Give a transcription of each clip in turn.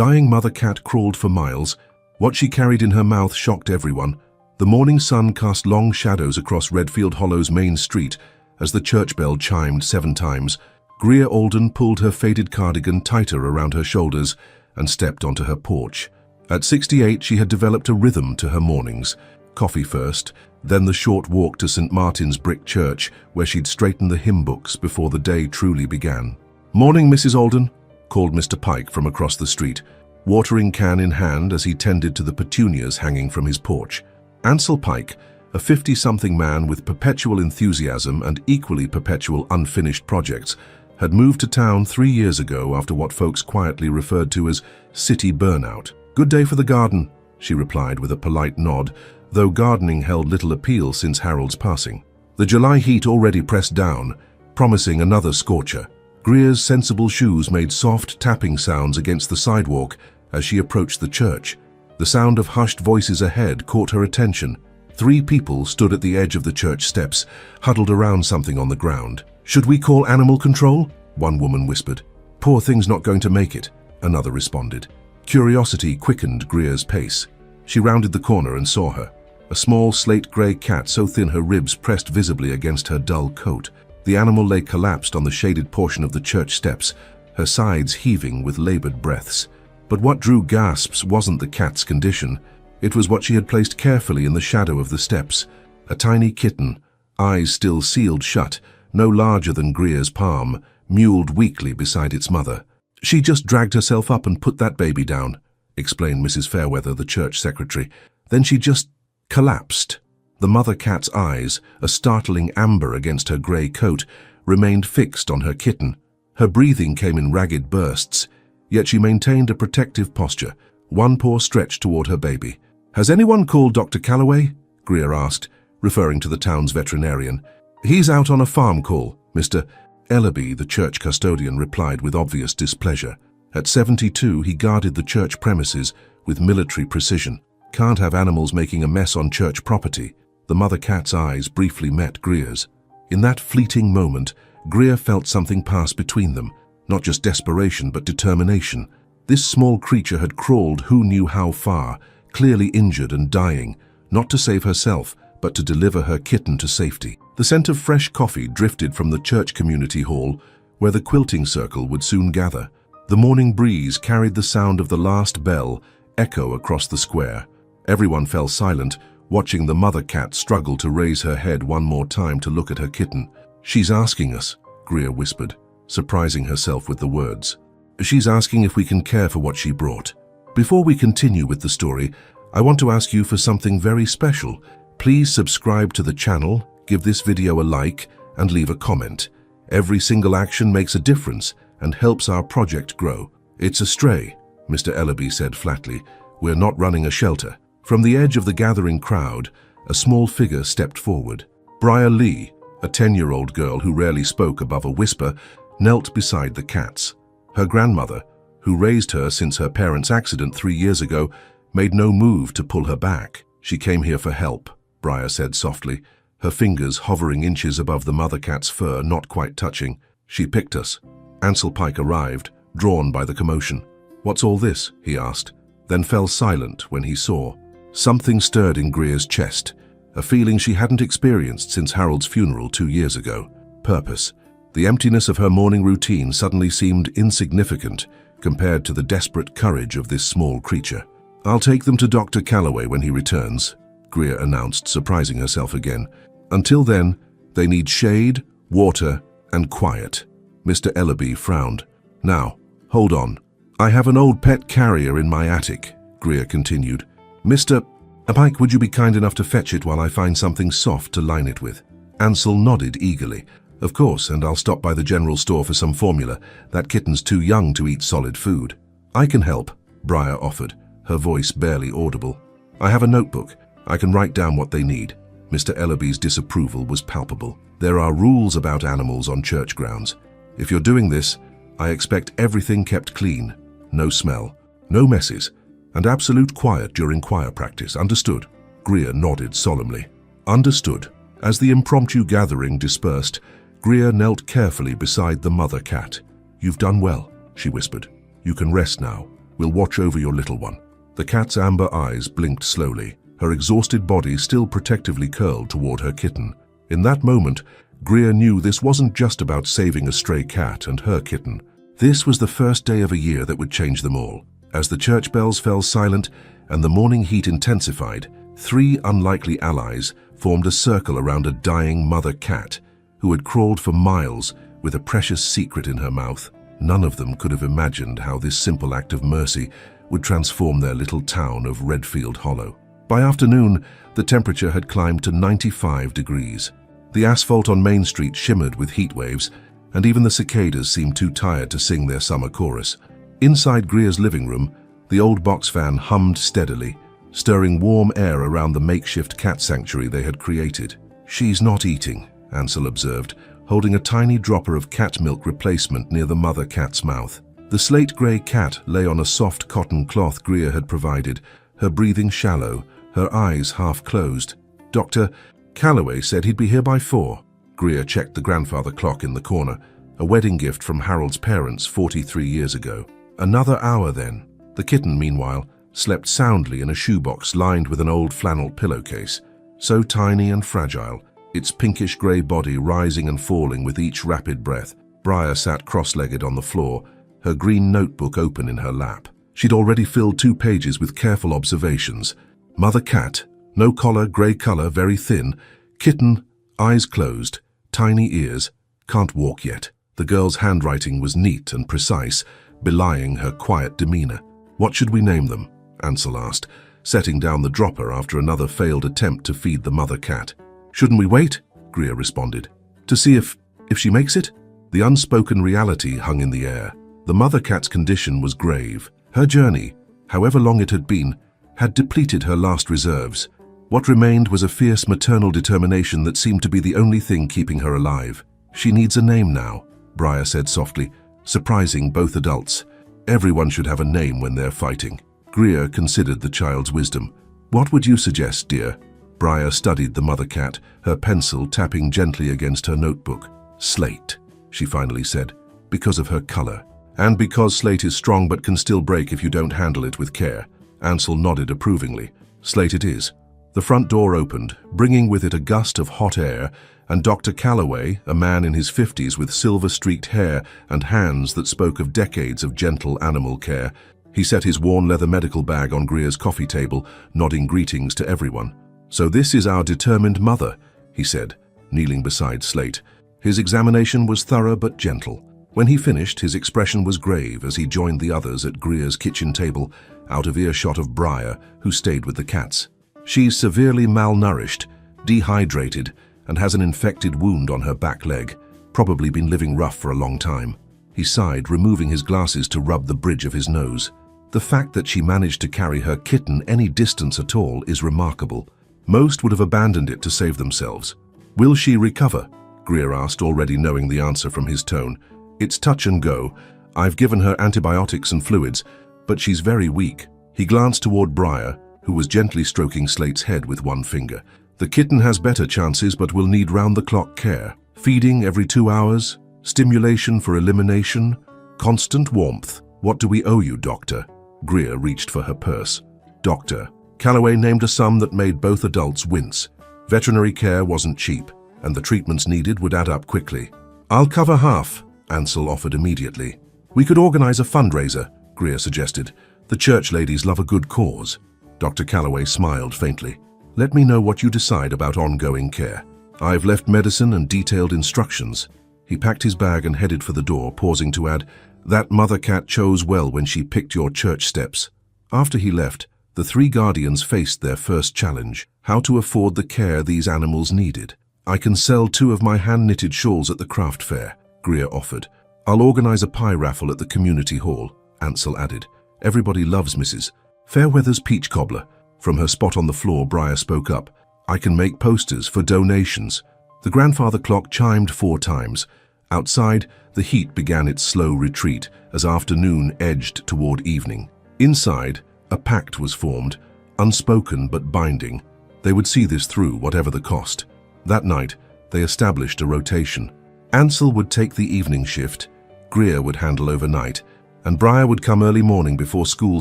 dying mother cat crawled for miles. What she carried in her mouth shocked everyone. The morning sun cast long shadows across Redfield Hollow's main street as the church bell chimed 7 times. Greer Alden pulled her faded cardigan tighter around her shoulders and stepped onto her porch. At 68, she had developed a rhythm to her mornings. Coffee first, then the short walk to St. Martin's brick church, where she'd straighten the hymn books before the day truly began. "Morning, Mrs. Alden," called Mr. Pike from across the street, watering can in hand as he tended to the petunias hanging from his porch. Ansel Pike, a 50-something man with perpetual enthusiasm and equally perpetual unfinished projects, had moved to town 3 years ago after what folks quietly referred to as city burnout. "Good day for the garden," she replied with a polite nod, though gardening held little appeal since Harold's passing. The July heat already pressed down, promising another scorcher. Greer's sensible shoes made soft tapping sounds against the sidewalk as she approached the church. The sound of hushed voices ahead caught her attention. 3 people stood at the edge of the church steps, huddled around something on the ground. "Should we call animal control?" one woman whispered. "Poor thing's not going to make it," another responded. Curiosity quickened Greer's pace. She rounded the corner and saw her. A small slate-grey cat so thin her ribs pressed visibly against her dull coat. The animal lay collapsed on the shaded portion of the church steps, her sides heaving with labored breaths. But what drew gasps wasn't the cat's condition. It was what she had placed carefully in the shadow of the steps. A tiny kitten, eyes still sealed shut, no larger than Greer's palm, mewled weakly beside its mother. "She just dragged herself up and put that baby down," explained Mrs. Fairweather, the church secretary. "Then she just collapsed." The mother cat's eyes, a startling amber against her grey coat, remained fixed on her kitten. Her breathing came in ragged bursts, yet she maintained a protective posture, one paw stretched toward her baby. "Has anyone called Dr. Calloway?" Greer asked, referring to the town's veterinarian. "He's out on a farm call," Mr. Ellaby, the church custodian, replied with obvious displeasure. At 72, he guarded the church premises with military precision. "Can't have animals making a mess on church property." The mother cat's eyes briefly met Greer's. In that fleeting moment, Greer felt something pass between them, not just desperation but determination. This small creature had crawled who knew how far, clearly injured and dying, not to save herself, but to deliver her kitten to safety. The scent of fresh coffee drifted from the church community hall, where the quilting circle would soon gather. The morning breeze carried the sound of the last bell echo across the square. Everyone fell silent, watching the mother cat struggle to raise her head one more time to look at her kitten. "She's asking us," Greer whispered, surprising herself with the words. "She's asking if we can care for what she brought." Before we continue with the story, I want to ask you for something very special. Please subscribe to the channel, give this video a like, and leave a comment. Every single action makes a difference and helps our project grow. "It's a stray," Mr. Ellaby said flatly. "We're not running a shelter." From the edge of the gathering crowd, a small figure stepped forward. Briar Lee, a 10-year-old girl who rarely spoke above a whisper, knelt beside the cats. Her grandmother, who raised her since her parents' accident 3 years ago, made no move to pull her back. "She came here for help," Briar said softly, her fingers hovering inches above the mother cat's fur, not quite touching. "She picked us." Ansel Pike arrived, drawn by the commotion. "What's all this?" he asked, then fell silent when he saw. Something stirred in Greer's chest, a feeling she hadn't experienced since Harold's funeral 2 years ago. Purpose. The emptiness of her morning routine suddenly seemed insignificant compared to the desperate courage of this small creature. "I'll take them to Dr. Calloway when he returns," Greer announced, surprising herself again. "Until then, they need shade, water, and quiet." Mr. Ellaby frowned. "Now, hold on. I have an old pet carrier in my attic," Greer continued. "Mr. Pike, would you be kind enough to fetch it while I find something soft to line it with?" Ansel nodded eagerly. "Of course, and I'll stop by the general store for some formula. That kitten's too young to eat solid food." "I can help," Briar offered, her voice barely audible. "I have a notebook. I can write down what they need." Mr. Ellaby's disapproval was palpable. "There are rules about animals on church grounds. If you're doing this, I expect everything kept clean. No smell, no messes, and absolute quiet during choir practice. Understood?" Greer nodded solemnly. "Understood." As the impromptu gathering dispersed, Greer knelt carefully beside the mother cat. "You've done well," she whispered. "You can rest now. We'll watch over your little one." The cat's amber eyes blinked slowly, her exhausted body still protectively curled toward her kitten. In that moment, Greer knew this wasn't just about saving a stray cat and her kitten. This was the first day of a year that would change them all. As the church bells fell silent and the morning heat intensified, 3 unlikely allies formed a circle around a dying mother cat who had crawled for miles with a precious secret in her mouth. None of them could have imagined how this simple act of mercy would transform their little town of Redfield Hollow. By afternoon, the temperature had climbed to 95 degrees. The asphalt on Main Street shimmered with heat waves, and even the cicadas seemed too tired to sing their summer chorus. Inside Greer's living room, the old box fan hummed steadily, stirring warm air around the makeshift cat sanctuary they had created. "She's not eating," Ansel observed, holding a tiny dropper of cat milk replacement near the mother cat's mouth. The slate-grey cat lay on a soft cotton cloth Greer had provided, her breathing shallow, her eyes half closed. "Dr. Calloway said he'd be here by 4. Greer checked the grandfather clock in the corner, a wedding gift from Harold's parents 43 years ago. Another hour then. The kitten, meanwhile, slept soundly in a shoebox lined with an old flannel pillowcase, so tiny and fragile, its pinkish-grey body rising and falling with each rapid breath. Briar sat cross-legged on the floor, her green notebook open in her lap. She'd already filled 2 pages with careful observations. Mother cat, no collar, grey colour, very thin. Kitten, eyes closed, tiny ears, can't walk yet. The girl's handwriting was neat and precise, belying her quiet demeanour. "What should we name them?" Ansel asked, setting down the dropper after another failed attempt to feed the mother cat. "Shouldn't we wait?" Greer responded. "To see if she makes it?" The unspoken reality hung in the air. The mother cat's condition was grave. Her journey, however long it had been, had depleted her last reserves. What remained was a fierce maternal determination that seemed to be the only thing keeping her alive. "She needs a name now," Briar said softly, surprising both adults. "Everyone should have a name when they're fighting." Greer considered the child's wisdom. "What would you suggest, dear?" Briar studied the mother cat, her pencil tapping gently against her notebook. "Slate," she finally said, "because of her color. And because slate is strong but can still break if you don't handle it with care." Ansel nodded approvingly. "Slate it is." The front door opened, bringing with it a gust of hot air, and Dr. Calloway, a man in his 50s with silver-streaked hair and hands that spoke of decades of gentle animal care. He set his worn leather medical bag on Greer's coffee table, nodding greetings to everyone. "So this is our determined mother," he said, kneeling beside Slate. His examination was thorough but gentle. When he finished, his expression was grave as he joined the others at Greer's kitchen table, out of earshot of Briar, who stayed with the cats. "She's severely malnourished, dehydrated, and has an infected wound on her back leg, probably been living rough for a long time." He sighed, removing his glasses to rub the bridge of his nose. "The fact that she managed to carry her kitten any distance at all is remarkable. Most would have abandoned it to save themselves." "Will she recover?" Greer asked, already knowing the answer from his tone. "It's touch and go. I've given her antibiotics and fluids, but she's very weak." He glanced toward Briar, who was gently stroking Slate's head with one finger. "The kitten has better chances, but will need round-the-clock care. Feeding every 2 hours, stimulation for elimination, constant warmth. What do we owe you, Doctor?" Greer reached for her purse. "Doctor." Calloway named a sum that made both adults wince. Veterinary care wasn't cheap, and the treatments needed would add up quickly. "I'll cover half," Ansel offered immediately. "We could organize a fundraiser," Greer suggested. "The church ladies love a good cause." Dr. Calloway smiled faintly. "Let me know what you decide about ongoing care. I've left medicine and detailed instructions." He packed his bag and headed for the door, pausing to add, "That mother cat chose well when she picked your church steps." After he left, the 3 guardians faced their first challenge: how to afford the care these animals needed. "I can sell 2 of my hand-knitted shawls at the craft fair," Greer offered. "I'll organize a pie raffle at the community hall," Ansel added. "Everybody loves Mrs. Fairweather's peach cobbler." From her spot on the floor, Briar spoke up. "I can make posters for donations." The grandfather clock chimed 4 times. Outside, the heat began its slow retreat as afternoon edged toward evening. Inside, a pact was formed, unspoken but binding. They would see this through, whatever the cost. That night, they established a rotation. Ansel would take the evening shift, Greer would handle overnight, and Briar would come early morning before school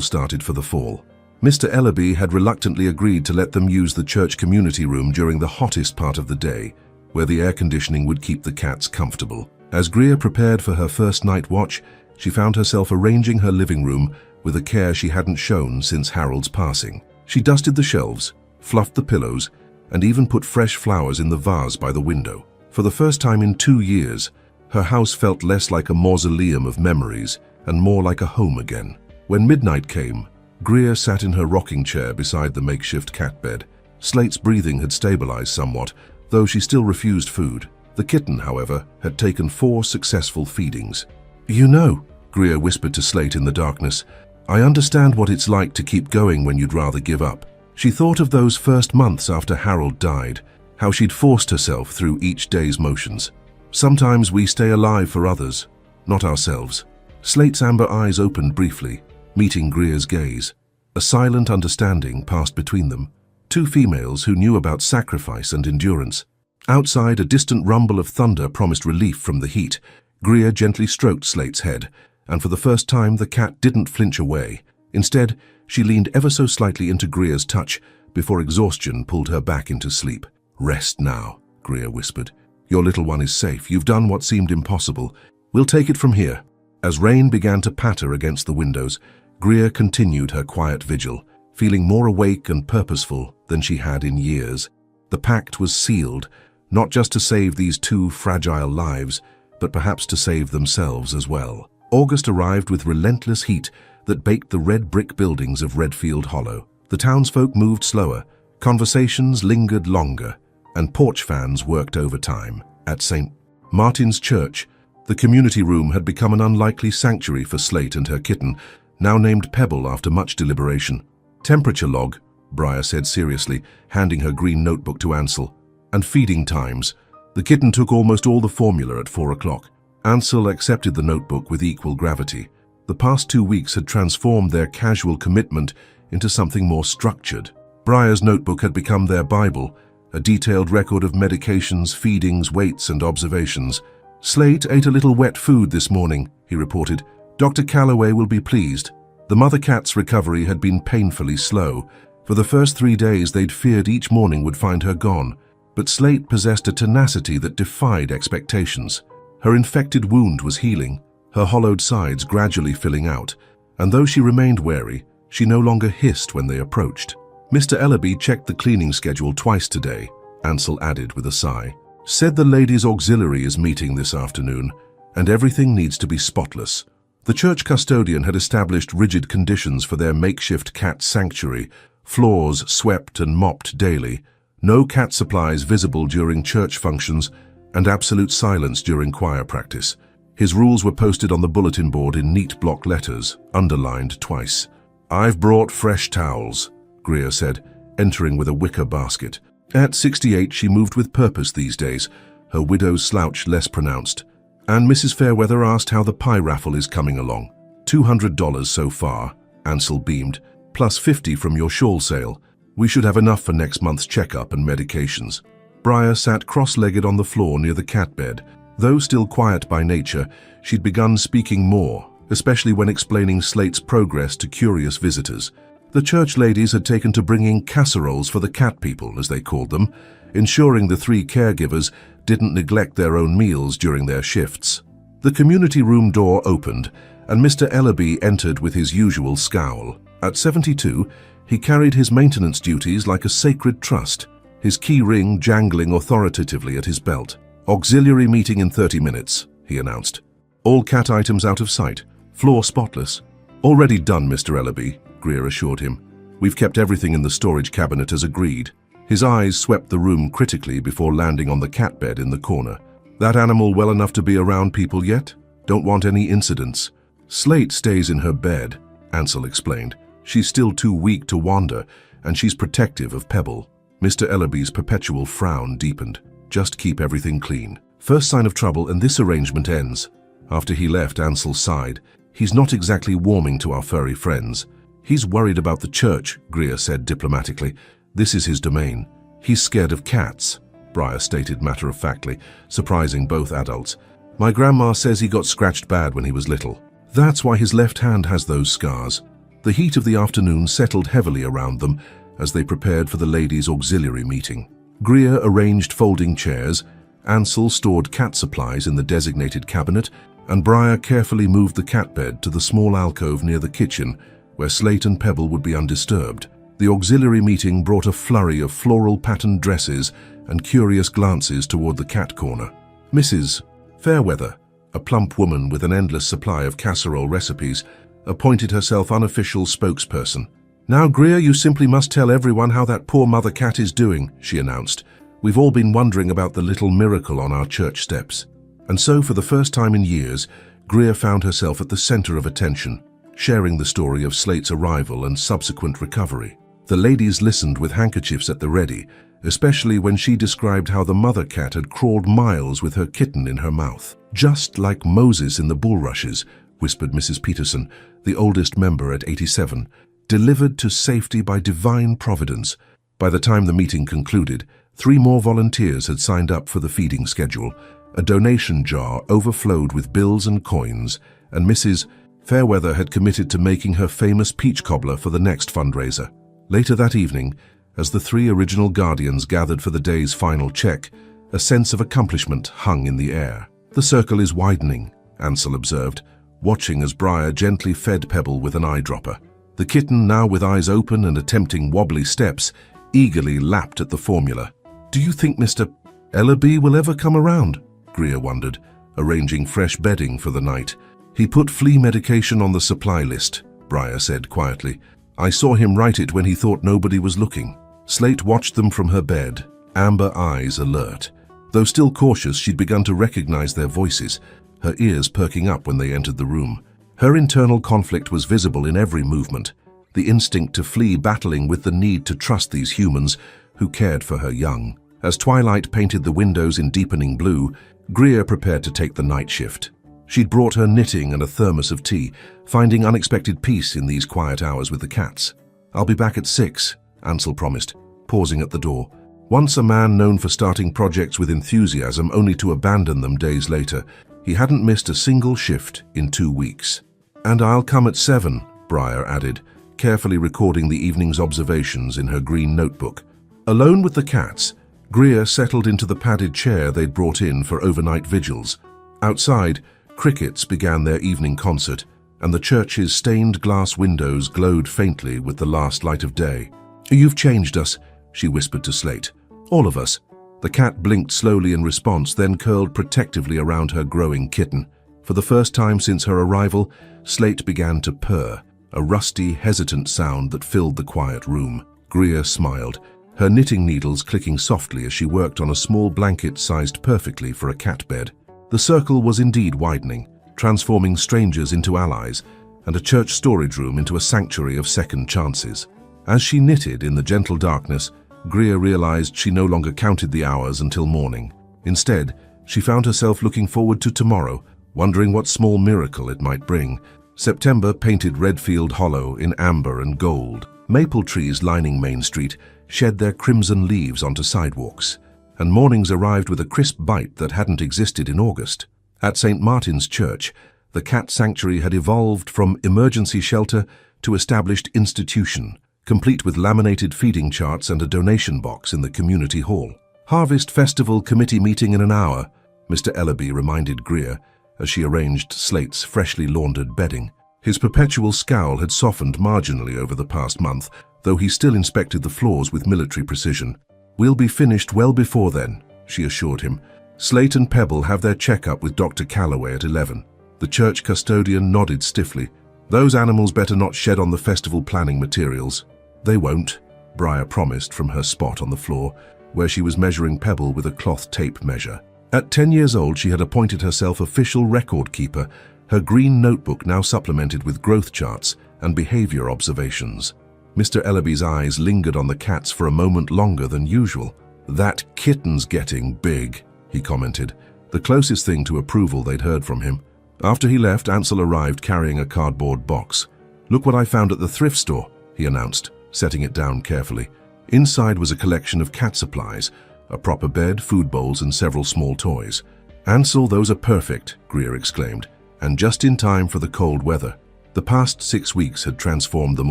started for the fall. Mr. Ellaby had reluctantly agreed to let them use the church community room during the hottest part of the day, where the air conditioning would keep the cats comfortable. As Greer prepared for her first night watch, she found herself arranging her living room with a care she hadn't shown since Harold's passing. She dusted the shelves, fluffed the pillows, and even put fresh flowers in the vase by the window. For the first time in 2 years, her house felt less like a mausoleum of memories and more like a home again. When midnight came, Greer sat in her rocking chair beside the makeshift cat bed. Slate's breathing had stabilized somewhat, though she still refused food. The kitten, however, had taken 4 successful feedings. "You know," Greer whispered to Slate in the darkness, "I understand what it's like to keep going when you'd rather give up." She thought of those first months after Harold died, how she'd forced herself through each day's motions. Sometimes we stay alive for others, not ourselves. Slate's amber eyes opened briefly, meeting Greer's gaze. A silent understanding passed between them, 2 females who knew about sacrifice and endurance. Outside, a distant rumble of thunder promised relief from the heat. Greer gently stroked Slate's head, and for the first time the cat didn't flinch away. Instead, she leaned ever so slightly into Greer's touch before exhaustion pulled her back into sleep. "Rest now," Greer whispered. "Your little one is safe. You've done what seemed impossible. We'll take it from here." As rain began to patter against the windows, Greer continued her quiet vigil, feeling more awake and purposeful than she had in years. The pact was sealed, not just to save these 2 fragile lives, but perhaps to save themselves as well. August arrived with relentless heat that baked the red brick buildings of Redfield Hollow. The townsfolk moved slower, conversations lingered longer, and porch fans worked overtime. At St. Martin's Church, the community room had become an unlikely sanctuary for Slate and her kitten, now named Pebble after much deliberation. "Temperature log," Briar said seriously, handing her green notebook to Ansel. "And feeding times." The kitten took almost all the formula at 4 o'clock. Ansel accepted the notebook with equal gravity. The past 2 weeks had transformed their casual commitment into something more structured. Briar's notebook had become their Bible, a detailed record of medications, feedings, weights, and observations. "Slate ate a little wet food this morning," he reported. "Dr. Calloway will be pleased." The mother cat's recovery had been painfully slow. For the first 3 days, they'd feared each morning would find her gone. But Slate possessed a tenacity that defied expectations. Her infected wound was healing, her hollowed sides gradually filling out, and though she remained wary, she no longer hissed when they approached. "Mr. Ellaby checked the cleaning schedule twice today," Ansel added with a sigh. "Said the ladies' auxiliary is meeting this afternoon, and everything needs to be spotless." The church custodian had established rigid conditions for their makeshift cat sanctuary, floors swept and mopped daily, no cat supplies visible during church functions, and absolute silence during choir practice. His rules were posted on the bulletin board in neat block letters, underlined twice. "I've brought fresh towels," Greer said, entering with a wicker basket. At 68, she moved with purpose these days, her widow's slouch less pronounced. And Mrs. Fairweather asked how the pie raffle is coming along. $200 so far, Ansel beamed, plus 50 from your shawl sale. We should have enough for next month's checkup and medications. Briar sat cross-legged on the floor near the cat bed. Though still quiet by nature, she'd begun speaking more, especially when explaining Slate's progress to curious visitors. The church ladies had taken to bringing casseroles for the cat people, as they called them, ensuring the 3 caregivers didn't neglect their own meals during their shifts. The community room door opened, and Mr. Ellaby entered with his usual scowl. At 72, he carried his maintenance duties like a sacred trust, his key ring jangling authoritatively at his belt. "Auxiliary meeting in 30 minutes, he announced. "All cat items out of sight, floor spotless." "Already done, Mr. Ellaby," Greer assured him. "We've kept everything in the storage cabinet as agreed." His eyes swept the room critically before landing on the cat bed in the corner. "That animal well enough to be around people yet? Don't want any incidents." "Slate stays in her bed," Ansel explained. "She's still too weak to wander, and she's protective of Pebble." Mr. Ellaby's perpetual frown deepened. "Just keep everything clean. First sign of trouble and this arrangement ends." After he left, Ansel sighed. "He's not exactly warming to our furry friends." "He's worried about the church," Greer said diplomatically. "This is his domain. He's scared of cats," Briar stated matter-of-factly, surprising both adults. "My grandma says he got scratched bad when he was little." That's why his left hand has those scars. The heat of the afternoon settled heavily around them as they prepared for the ladies' auxiliary meeting. Greer arranged folding chairs, Ansel stored cat supplies in the designated cabinet, and Briar carefully moved the cat bed to the small alcove near the kitchen, where Slate and Pebble would be undisturbed. The auxiliary meeting brought a flurry of floral-patterned dresses and curious glances toward the cat corner. Mrs. Fairweather, a plump woman with an endless supply of casserole recipes, appointed herself unofficial spokesperson. "Now, Greer, you simply must tell everyone how that poor mother cat is doing," she announced. "We've all been wondering about the little miracle on our church steps." And so, for the first time in years, Greer found herself at the center of attention, sharing the story of Slate's arrival and subsequent recovery. The ladies listened with handkerchiefs at the ready, especially when she described how the mother cat had crawled miles with her kitten in her mouth. "Just like Moses in the bulrushes," whispered Mrs. Peterson, the oldest member at 87, "delivered to safety by divine providence." By the time the meeting concluded, 3 more volunteers had signed up for the feeding schedule. A donation jar overflowed with bills and coins, and Mrs. Fairweather had committed to making her famous peach cobbler for the next fundraiser. Later that evening, as the 3 original guardians gathered for the day's final check, a sense of accomplishment hung in the air. "The circle is widening," Ansel observed, watching as Briar gently fed Pebble with an eyedropper. The kitten, now with eyes open and attempting wobbly steps, eagerly lapped at the formula. "Do you think Mr. Ellaby will ever come around?" Greer wondered, arranging fresh bedding for the night. "He put flea medication on the supply list," Briar said quietly. "I saw him write it when he thought nobody was looking." Slate watched them from her bed, amber eyes alert. Though still cautious, she'd begun to recognize their voices, her ears perking up when they entered the room. Her internal conflict was visible in every movement, the instinct to flee battling with the need to trust these humans who cared for her young. As twilight painted the windows in deepening blue, Greer prepared to take the night shift. She'd brought her knitting and a thermos of tea, finding unexpected peace in these quiet hours with the cats. "I'll be back at 6, Ansel promised, pausing at the door. Once a man known for starting projects with enthusiasm only to abandon them days later, he hadn't missed a single shift in 2 weeks. "And I'll come at 7, Briar added, carefully recording the evening's observations in her green notebook. Alone with the cats, Greer settled into the padded chair they'd brought in for overnight vigils. Outside, crickets began their evening concert, and the church's stained glass windows glowed faintly with the last light of day. "You've changed us," she whispered to Slate. "All of us." The cat blinked slowly in response, then curled protectively around her growing kitten. For the first time since her arrival, Slate began to purr, a rusty, hesitant sound that filled the quiet room. Greer smiled, her knitting needles clicking softly as she worked on a small blanket sized perfectly for a cat bed. The circle was indeed widening, transforming strangers into allies, and a church storage room into a sanctuary of second chances. As she knitted in the gentle darkness, Greer realized she no longer counted the hours until morning. Instead, she found herself looking forward to tomorrow, wondering what small miracle it might bring. September painted Redfield Hollow in amber and gold. Maple trees lining Main Street shed their crimson leaves onto sidewalks, and mornings arrived with a crisp bite that hadn't existed in August. At St. Martin's Church, the cat sanctuary had evolved from emergency shelter to established institution, complete with laminated feeding charts and a donation box in the community hall. "Harvest Festival Committee meeting in an hour," Mr. Ellaby reminded Greer as she arranged Slate's freshly laundered bedding. His perpetual scowl had softened marginally over the past month, though he still inspected the floors with military precision. "We'll be finished well before then," she assured him. "Slate and Pebble have their checkup with Dr. Calloway at 11. The church custodian nodded stiffly. "Those animals better not shed on the festival planning materials." "They won't," Briar promised from her spot on the floor, where she was measuring Pebble with a cloth tape measure. At 10 years old, she had appointed herself official record keeper, her green notebook now supplemented with growth charts and behavior observations. Mr. Ellaby's eyes lingered on the cats for a moment longer than usual. "That kitten's getting big," he commented, the closest thing to approval they'd heard from him. After he left, Ansel arrived carrying a cardboard box. "Look what I found at the thrift store," he announced, setting it down carefully. Inside was a collection of cat supplies, a proper bed, food bowls, and several small toys. "Ansel, those are perfect," Greer exclaimed. and just in time for the cold weather. The past 6 weeks had transformed them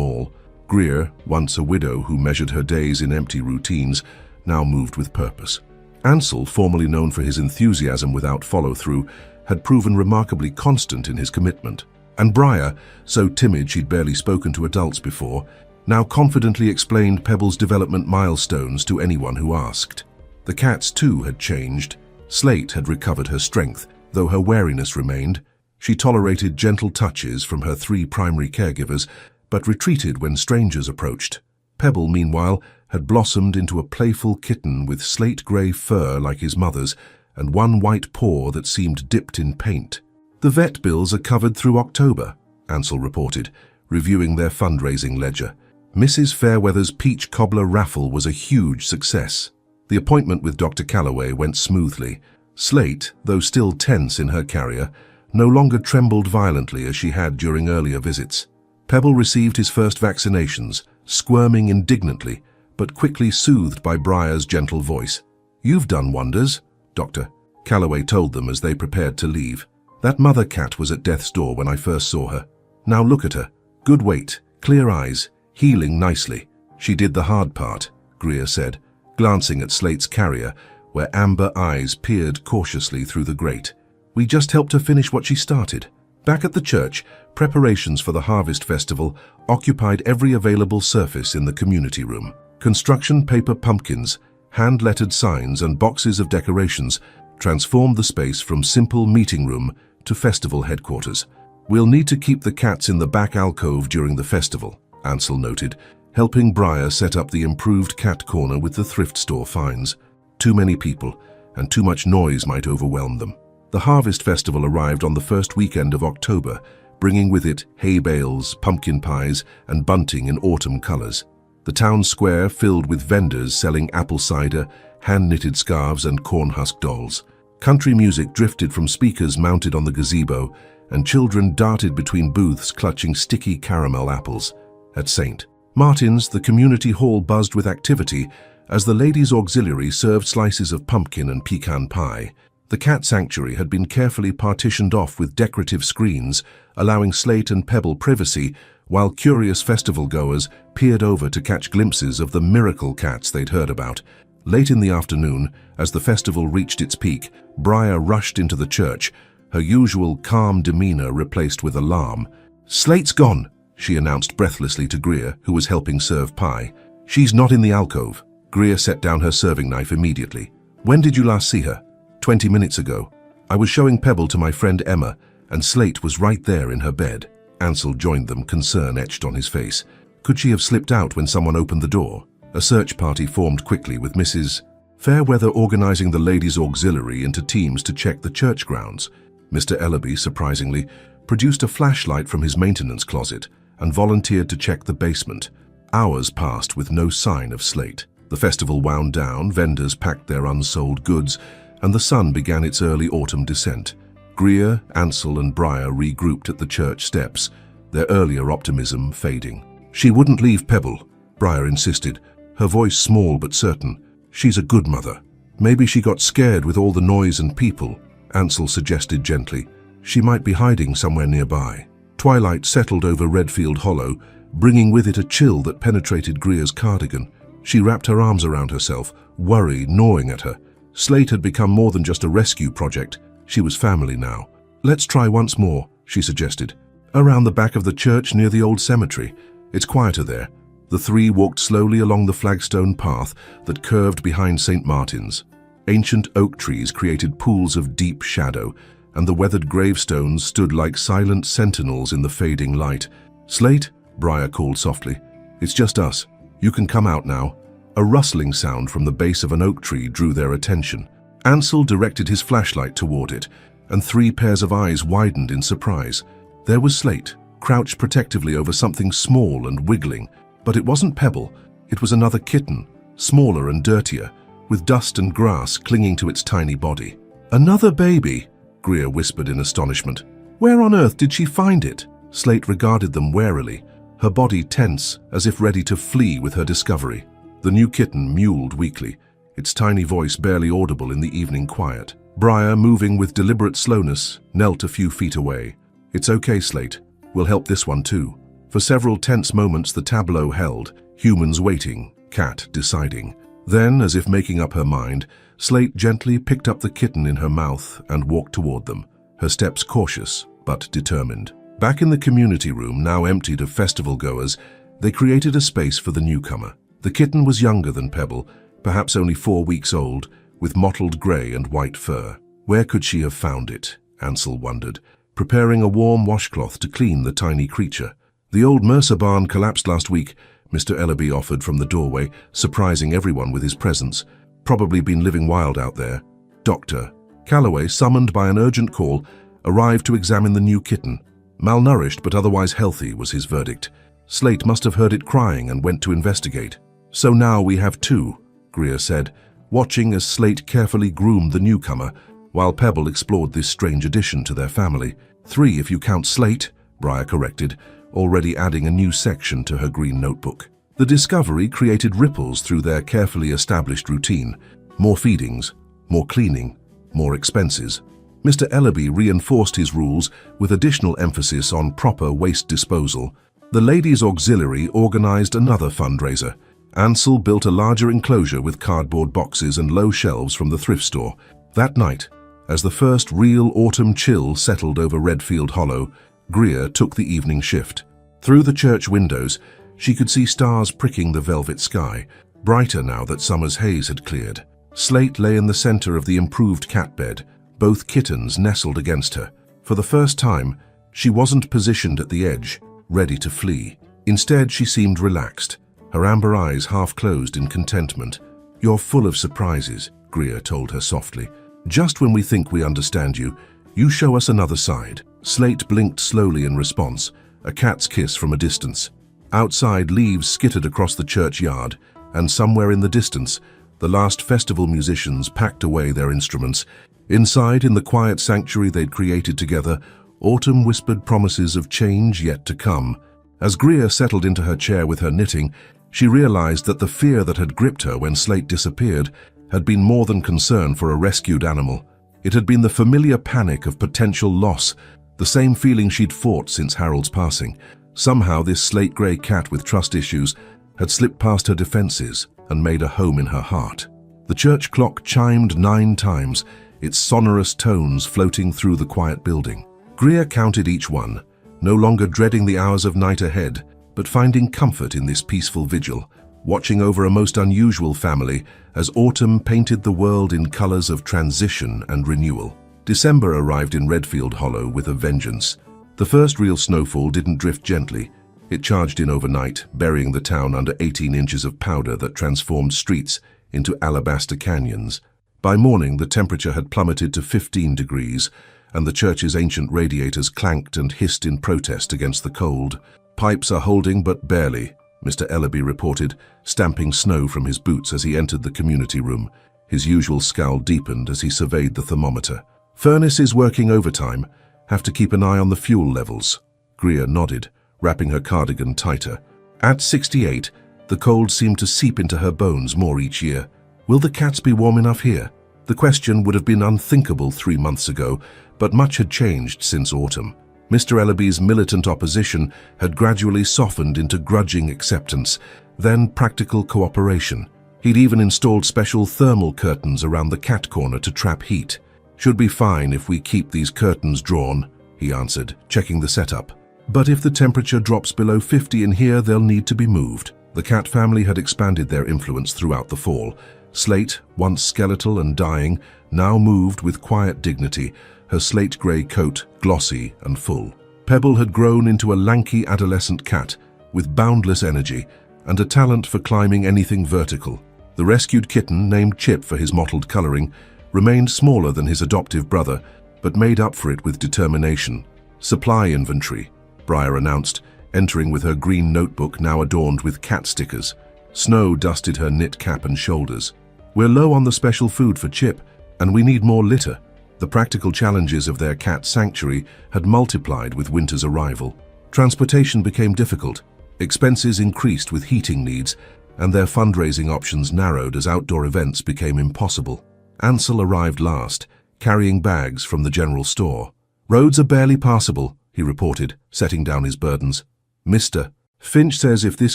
all. Greer, once a widow who measured her days in empty routines, now moved with purpose. Ansel, formerly known for his enthusiasm without follow-through, had proven remarkably constant in his commitment. And Briar, so timid she'd barely spoken to adults before, now confidently explained Pebble's development milestones to anyone who asked. The cats, too, had changed. Slate had recovered her strength, though her wariness remained. She tolerated gentle touches from her 3 primary caregivers, but retreated when strangers approached. Pebble, meanwhile, had blossomed into a playful kitten with slate-grey fur like his mother's and one white paw that seemed dipped in paint. "The vet bills are covered through October," Ansel reported, reviewing their fundraising ledger. Mrs. Fairweather's peach cobbler raffle was a huge success. The appointment with Dr. Calloway went smoothly. Slate, though still tense in her carrier, no longer trembled violently as she had during earlier visits. Pebble received his first vaccinations, squirming indignantly, but quickly soothed by Briar's gentle voice. "You've done wonders," Dr. Calloway told them as they prepared to leave. "That mother cat was at death's door when I first saw her. Now look at her. Good weight, clear eyes, healing nicely." "She did the hard part," Greer said, glancing at Slate's carrier, where amber eyes peered cautiously through the grate. "We just helped her finish what she started." Back at the church, preparations for the Harvest Festival occupied every available surface in the community room. Construction paper pumpkins, hand-lettered signs, and boxes of decorations transformed the space from simple meeting room to festival headquarters. "We'll need to keep the cats in the back alcove during the festival," Ansel noted, helping Briar set up the improved cat corner with the thrift store finds. Too many people, and too much noise might overwhelm them. The Harvest Festival arrived on the first weekend of October, bringing with it hay bales, pumpkin pies, and bunting in autumn colors. The town square filled with vendors selling apple cider, hand-knitted scarves, and corn-husk dolls. Country music drifted from speakers mounted on the gazebo, and children darted between booths clutching sticky caramel apples. At St. Martin's, the community hall buzzed with activity as the Ladies' Auxiliary served slices of pumpkin and pecan pie. The cat sanctuary had been carefully partitioned off with decorative screens, allowing Slate and Pebble privacy, while curious festival-goers peered over to catch glimpses of the miracle cats they'd heard about. Late in the afternoon, as the festival reached its peak, Briar rushed into the church, her usual calm demeanor replaced with alarm. "Slate's gone," she announced breathlessly to Greer, who was helping serve pie. "She's not in the alcove." Greer set down her serving knife immediately. "When did you last see her?" 20 minutes ago. I was showing Pebble to my friend Emma, and Slate was right there in her bed." Ansel joined them, concern etched on his face. Could she have slipped out when someone opened the door? A search party formed quickly, with Mrs. Fairweather organizing the Ladies' Auxiliary into teams to check the church grounds. Mr. Ellaby, surprisingly, produced a flashlight from his maintenance closet and volunteered to check the basement. Hours passed with no sign of Slate. The festival wound down, vendors packed their unsold goods, and the sun began its early autumn descent. Greer, Ansel, and Briar regrouped at the church steps, their earlier optimism fading. "She wouldn't leave Pebble," Briar insisted, her voice small but certain. "She's a good mother." "Maybe she got scared with all the noise and people," Ansel suggested gently. "She might be hiding somewhere nearby." Twilight settled over Redfield Hollow, bringing with it a chill that penetrated Greer's cardigan. She wrapped her arms around herself, worry gnawing at her. Slate had become more than just a rescue project. She was family now. "Let's try once more," she suggested. "Around the back of the church near the old cemetery. It's quieter there." The three walked slowly along the flagstone path that curved behind St. Martin's. Ancient oak trees created pools of deep shadow, and the weathered gravestones stood like silent sentinels in the fading light. "Slate," Briar called softly. "It's just us. You can come out now." A rustling sound from the base of an oak tree drew their attention. Ansel directed his flashlight toward it, and 3 pairs of eyes widened in surprise. There was Slate, crouched protectively over something small and wiggling. But it wasn't Pebble. It was another kitten, smaller and dirtier, with dust and grass clinging to its tiny body. "Another baby," Greer whispered in astonishment. "Where on earth did she find it?" Slate regarded them warily, her body tense as if ready to flee with her discovery. The new kitten mewled weakly, its tiny voice barely audible in the evening quiet. Briar, moving with deliberate slowness, knelt a few feet away, "It's okay, Slate. We'll help this one too." For several tense moments the tableau held, humans waiting, cat deciding. Then, as if making up her mind, Slate gently picked up the kitten in her mouth and walked toward them, her steps cautious but determined. Back in the community room, now emptied of festival goers, they created a space for the newcomer. The kitten was younger than Pebble, perhaps only 4 weeks old, with mottled grey and white fur. Where could she have found it? Ansel wondered, preparing a warm washcloth to clean the tiny creature. "The old Mercer barn collapsed last week," Mr. Ellaby offered from the doorway, surprising everyone with his presence. "Probably been living wild out there." Dr. Calloway, summoned by an urgent call, arrived to examine the new kitten. "Malnourished but otherwise healthy," was his verdict. Slate must have heard it crying and went to investigate. "So now we have 2, Greer said, watching as Slate carefully groomed the newcomer, while Pebble explored this strange addition to their family. 3 if you count Slate, Briar corrected, already adding a new section to her green notebook. The discovery created ripples through their carefully established routine. More feedings, more cleaning, more expenses. Mr. Ellaby reinforced his rules with additional emphasis on proper waste disposal. The Ladies' Auxiliary organized another fundraiser. Ansel built a larger enclosure with cardboard boxes and low shelves from the thrift store. That night, as the first real autumn chill settled over Redfield Hollow, Greer took the evening shift. Through the church windows, she could see stars pricking the velvet sky, brighter now that summer's haze had cleared. Slate lay in the center of the improved cat bed, both kittens nestled against her. For the first time, she wasn't positioned at the edge, ready to flee. Instead, she seemed relaxed, her amber eyes half closed in contentment. "You're full of surprises," Greer told her softly. "Just when we think we understand you, you show us another side." Slate blinked slowly in response, a cat's kiss from a distance. Outside, leaves skittered across the churchyard, and somewhere in the distance, the last festival musicians packed away their instruments. Inside, in the quiet sanctuary they'd created together, autumn whispered promises of change yet to come. As Greer settled into her chair with her knitting, she realized that the fear that had gripped her when Slate disappeared had been more than concern for a rescued animal. It had been the familiar panic of potential loss, the same feeling she'd fought since Harold's passing. Somehow this slate-grey cat with trust issues had slipped past her defenses and made a home in her heart. The church clock chimed 9 times, its sonorous tones floating through the quiet building. Greer counted each one, no longer dreading the hours of night ahead, but finding comfort in this peaceful vigil, watching over a most unusual family as autumn painted the world in colors of transition and renewal. December arrived in Redfield Hollow with a vengeance. The first real snowfall didn't drift gently. It charged in overnight, burying the town under 18 inches of powder that transformed streets into alabaster canyons. By morning, the temperature had plummeted to 15 degrees, and the church's ancient radiators clanked and hissed in protest against the cold. "Pipes are holding, but barely," Mr. Ellaby reported, stamping snow from his boots as he entered the community room. His usual scowl deepened as he surveyed the thermometer. "Furnace is working overtime. Have to keep an eye on the fuel levels." Greer nodded, wrapping her cardigan tighter. At 68, the cold seemed to seep into her bones more each year. Will the cats be warm enough here? The question would have been unthinkable 3 months ago, but much had changed since autumn. Mr. Ellaby's militant opposition had gradually softened into grudging acceptance, then practical cooperation. He'd even installed special thermal curtains around the cat corner to trap heat. "Should be fine if we keep these curtains drawn," he answered, checking the setup. "But if the temperature drops below 50 in here, they'll need to be moved." The cat family had expanded their influence throughout the fall. Slate, once skeletal and dying, now moved with quiet dignity, her slate-grey coat glossy and full. Pebble had grown into a lanky adolescent cat with boundless energy and a talent for climbing anything vertical. The rescued kitten, named Chip for his mottled coloring, remained smaller than his adoptive brother, but made up for it with determination. "Supply inventory," Briar announced, entering with her green notebook now adorned with cat stickers. Snow dusted her knit cap and shoulders. "We're low on the special food for Chip, and we need more litter." The practical challenges of their cat sanctuary had multiplied with winter's arrival. Transportation became difficult, expenses increased with heating needs, and their fundraising options narrowed as outdoor events became impossible. Ansel arrived last, carrying bags from the general store. "Roads are barely passable," he he reported, setting down his burdens. "Mr. Finch says if this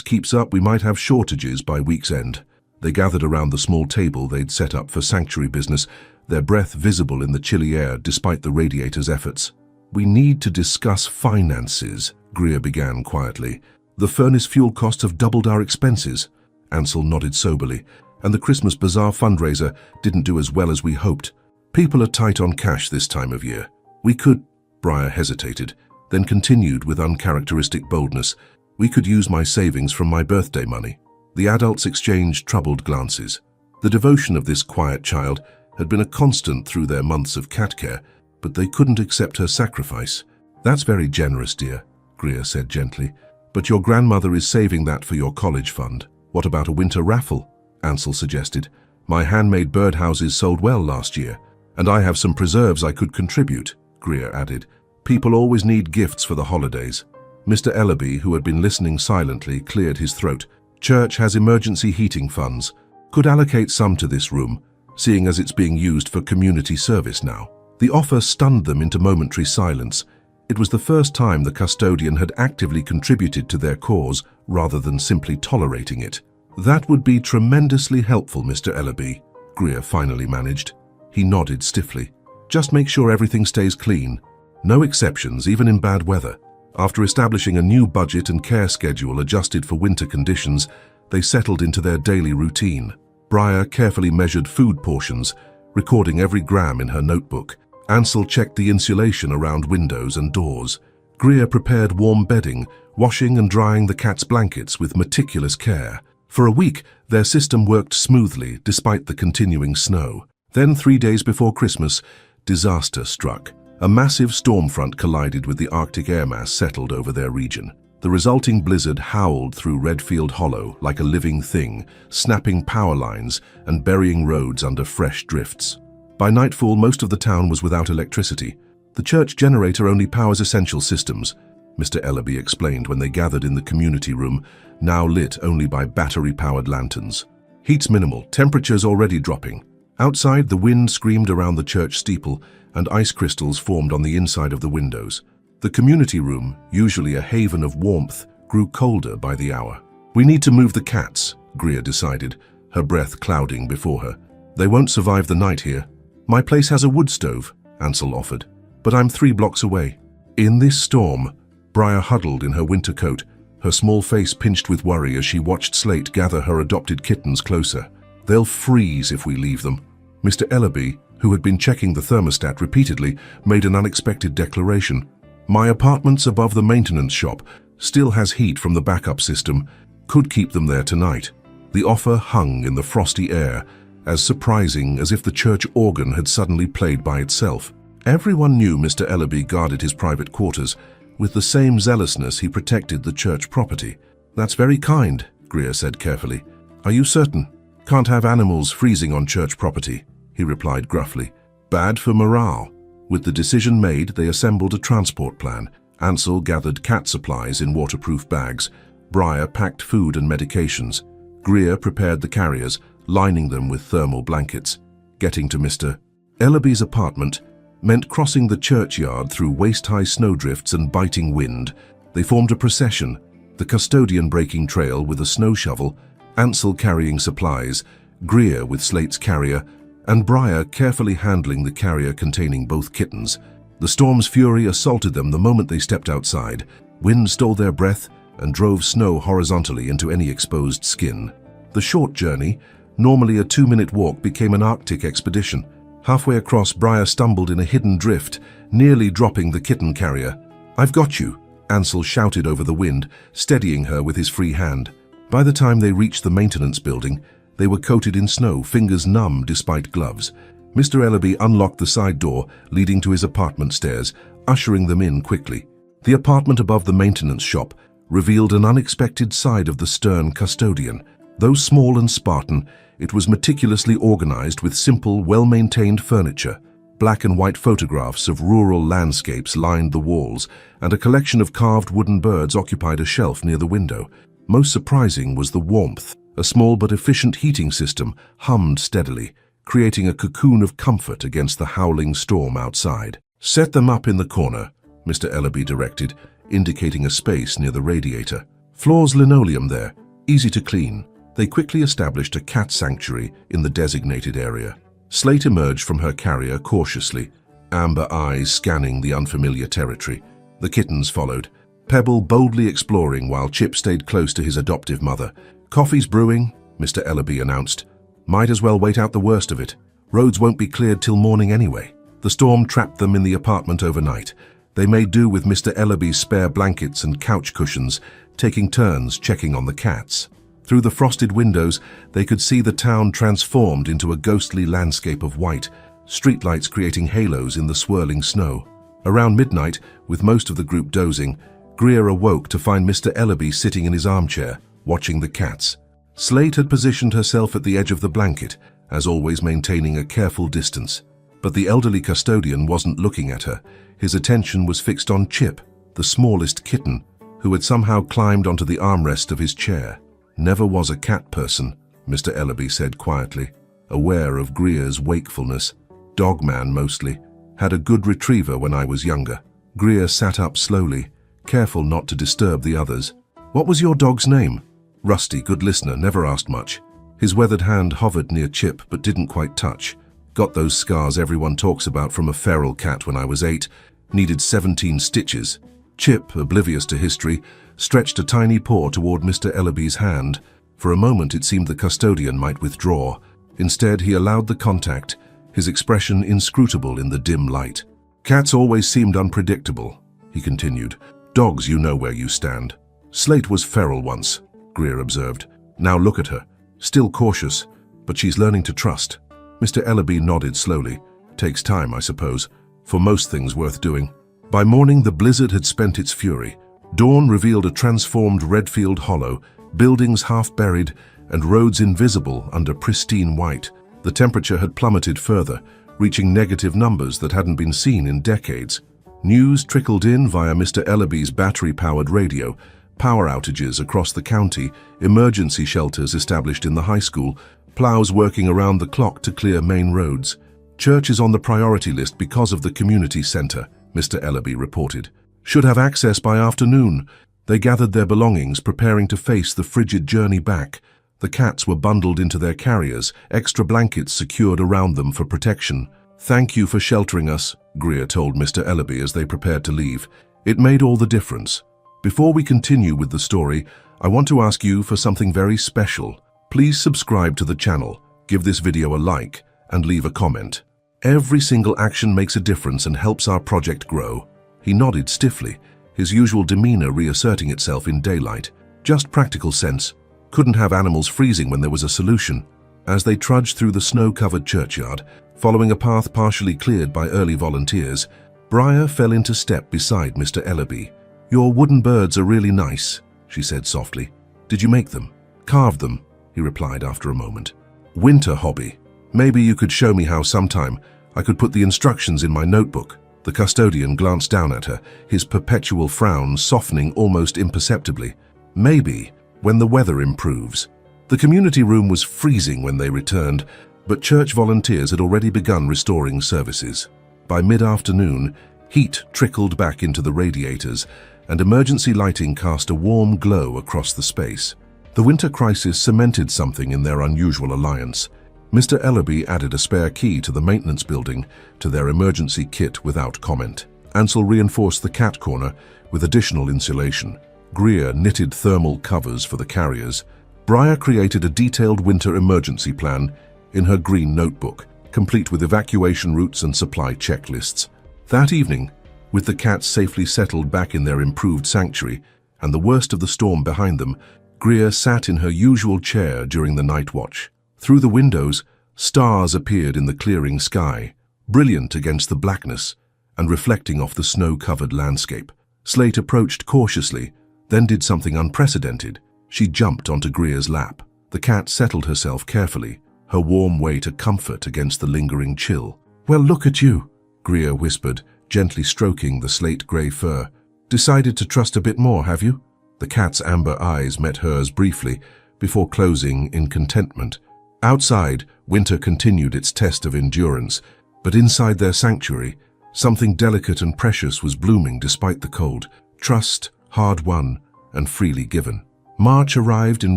keeps up, we might have shortages by week's end." They gathered around the small table they'd set up for sanctuary business, their breath visible in the chilly air despite the radiator's efforts. "We need to discuss finances," Greer began quietly. "The furnace fuel costs have doubled our expenses." Ansel nodded soberly, "and the Christmas Bazaar fundraiser didn't do as well as we hoped. People are tight on cash this time of year. We could—" Briar hesitated, then continued with uncharacteristic boldness. "We could use my savings from my birthday money." The adults exchanged troubled glances. The devotion of this quiet child had been a constant through their months of cat care, but they couldn't accept her sacrifice. "That's very generous, dear," Greer said gently. "But your grandmother is saving that for your college fund." "What about a winter raffle?" Ansel suggested. "My handmade birdhouses sold well last year, and I have some preserves I could contribute," Greer added. "People always need gifts for the holidays." Mr. Ellaby, who had been listening silently, cleared his throat. "Church has emergency heating funds. Could allocate some to this room, seeing as it's being used for community service now." The offer stunned them into momentary silence. It was the first time the custodian had actively contributed to their cause rather than simply tolerating it. "That would be tremendously helpful, Mr. Ellaby," Greer finally managed. He nodded stiffly. "Just make sure everything stays clean. No exceptions, even in bad weather." After establishing a new budget and care schedule adjusted for winter conditions, they settled into their daily routine. Briar carefully measured food portions, recording every gram in her notebook. Ansel checked the insulation around windows and doors. Greer prepared warm bedding, washing and drying the cat's blankets with meticulous care. For a week, their system worked smoothly despite the continuing snow. Then, 3 days before Christmas, disaster struck. A massive storm front collided with the Arctic air mass settled over their region. The resulting blizzard howled through Redfield Hollow like a living thing, snapping power lines and burying roads under fresh drifts. By nightfall, most of the town was without electricity. "The church generator only powers essential systems," Mr. Ellaby explained when they gathered in the community room, now lit only by battery-powered lanterns. "Heat's minimal, temperatures already dropping." Outside, the wind screamed around the church steeple, and ice crystals formed on the inside of the windows. The community room, usually a haven of warmth, grew colder by the hour. "We need to move the cats," Greer decided, her breath clouding before her. "They won't survive the night here." "My place has a wood stove," Ansel offered, "but I'm 3 blocks away." In this storm, Briar huddled in her winter coat, her small face pinched with worry as she watched Slate gather her adopted kittens closer. "They'll freeze if we leave them." Mr. Ellaby, who had been checking the thermostat repeatedly, made an unexpected declaration. "My apartment's above the maintenance shop, still has heat from the backup system, could keep them there tonight." The offer hung in the frosty air, as surprising as if the church organ had suddenly played by itself. Everyone knew Mr. Ellaby guarded his private quarters. With the same zealousness, he protected the church property. "That's very kind," Greer said carefully. "Are you certain?" "Can't have animals freezing on church property," he replied gruffly. "Bad for morale." With the decision made, they assembled a transport plan. Ansel gathered cat supplies in waterproof bags. Briar packed food and medications. Greer prepared the carriers, lining them with thermal blankets. Getting to Mr. Ellaby's apartment meant crossing the churchyard through waist-high snowdrifts and biting wind. They formed a procession, the custodian breaking trail with a snow shovel, Ansel carrying supplies, Greer with Slate's carrier, and Briar carefully handling the carrier containing both kittens. The storm's fury assaulted them the moment they stepped outside. Wind stole their breath and drove snow horizontally into any exposed skin. The short journey, normally a 2-minute walk, became an Arctic expedition. Halfway across, Briar stumbled in a hidden drift, nearly dropping the kitten carrier. "I've got you," Ansel shouted over the wind, steadying her with his free hand. By the time they reached the maintenance building, they were coated in snow, fingers numb despite gloves. Mr. Ellaby unlocked the side door leading to his apartment stairs, ushering them in quickly. The apartment above the maintenance shop revealed an unexpected side of the stern custodian. Though small and Spartan, it was meticulously organized with simple, well-maintained furniture. Black and white photographs of rural landscapes lined the walls, and a collection of carved wooden birds occupied a shelf near the window. Most surprising was the warmth. A small but efficient heating system hummed steadily, creating a cocoon of comfort against the howling storm outside. "Set them up in the corner," Mr. Ellaby directed, indicating a space near the radiator. Floor's linoleum there, easy to clean. They quickly established a cat sanctuary in the designated area. Slate emerged from her carrier cautiously, amber eyes scanning the unfamiliar territory. The kittens followed, Pebble boldly exploring while Chip stayed close to his adoptive mother. "Coffee's brewing," Mr. Ellaby announced. "Might as well wait out the worst of it. Roads won't be cleared till morning anyway." The storm trapped them in the apartment overnight. They made do with Mr. Ellaby's spare blankets and couch cushions, taking turns checking on the cats. Through the frosted windows, they could see the town transformed into a ghostly landscape of white, streetlights creating halos in the swirling snow. Around midnight, with most of the group dozing, Greer awoke to find Mr. Ellaby sitting in his armchair, watching the cats. Slate had positioned herself at the edge of the blanket, as always maintaining a careful distance. But the elderly custodian wasn't looking at her. His attention was fixed on Chip, the smallest kitten, who had somehow climbed onto the armrest of his chair. "Never was a cat person," Mr. Ellaby said quietly, aware of Greer's wakefulness. "Dogman mostly. Had a good retriever when I was younger." Greer sat up slowly, careful not to disturb the others. "What was your dog's name?" Rusty, good listener, never asked much. His weathered hand hovered near Chip but didn't quite touch. "Got those scars everyone talks about from a feral cat when I was 8. Needed 17 stitches. Chip, oblivious to history, stretched a tiny paw toward Mr. Ellaby's hand. For a moment it seemed the custodian might withdraw. Instead, he allowed the contact, his expression inscrutable in the dim light. "Cats always seemed unpredictable," he continued. "Dogs, you know where you stand." "Slate was feral once," Greer observed. "Now look at her. Still cautious, but she's learning to trust." Mr. Ellaby nodded slowly. "Takes time, I suppose, for most things worth doing." By morning, the blizzard had spent its fury. Dawn revealed a transformed Redfield Hollow, buildings half buried, and roads invisible under pristine white. The temperature had plummeted further, reaching negative numbers that hadn't been seen in decades. News trickled in via Mr. Ellaby's battery-powered radio. Power outages across the county, emergency shelters established in the high school, plows working around the clock to clear main roads. "Church is on the priority list because of the community center," Mr. Ellaby reported. "Should have access by afternoon." They gathered their belongings, preparing to face the frigid journey back. The cats were bundled into their carriers, extra blankets secured around them for protection. "Thank you for sheltering us," Greer told Mr. Ellaby as they prepared to leave. "It made all the difference." Before we continue with the story, I want to ask you for something very special. Please subscribe to the channel, give this video a like, and leave a comment. Every single action makes a difference and helps our project grow. He nodded stiffly, his usual demeanor reasserting itself in daylight. Just practical sense. Couldn't have animals freezing when there was a solution. As they trudged through the snow-covered churchyard, following a path partially cleared by early volunteers, Briar fell into step beside Mr. Ellaby. "Your wooden birds are really nice," she said softly. "Did you make them?" "Carved them," he replied after a moment. "Winter hobby. Maybe you could show me how sometime. I could put the instructions in my notebook." The custodian glanced down at her, his perpetual frown softening almost imperceptibly. "Maybe, when the weather improves." The community room was freezing when they returned, but church volunteers had already begun restoring services. By mid-afternoon, heat trickled back into the radiators, and emergency lighting cast a warm glow across the space. The winter crisis cemented something in their unusual alliance. Mr. Ellaby added a spare key to the maintenance building to their emergency kit without comment. Ansel reinforced the cat corner with additional insulation. Greer knitted thermal covers for the carriers. Briar created a detailed winter emergency plan in her green notebook, complete with evacuation routes and supply checklists. That evening, with the cats safely settled back in their improved sanctuary and the worst of the storm behind them, Greer sat in her usual chair during the night watch. Through the windows, stars appeared in the clearing sky, brilliant against the blackness and reflecting off the snow-covered landscape. Slate approached cautiously, then did something unprecedented. She jumped onto Greer's lap. The cat settled herself carefully, her warm weight a comfort against the lingering chill. "Well, look at you," Greer whispered, gently stroking the slate-gray fur. "Decided to trust a bit more, have you?" The cat's amber eyes met hers briefly, before closing in contentment. Outside, winter continued its test of endurance, but inside their sanctuary, Something delicate and precious was blooming despite the cold. Trust, hard-won, and freely given. March arrived in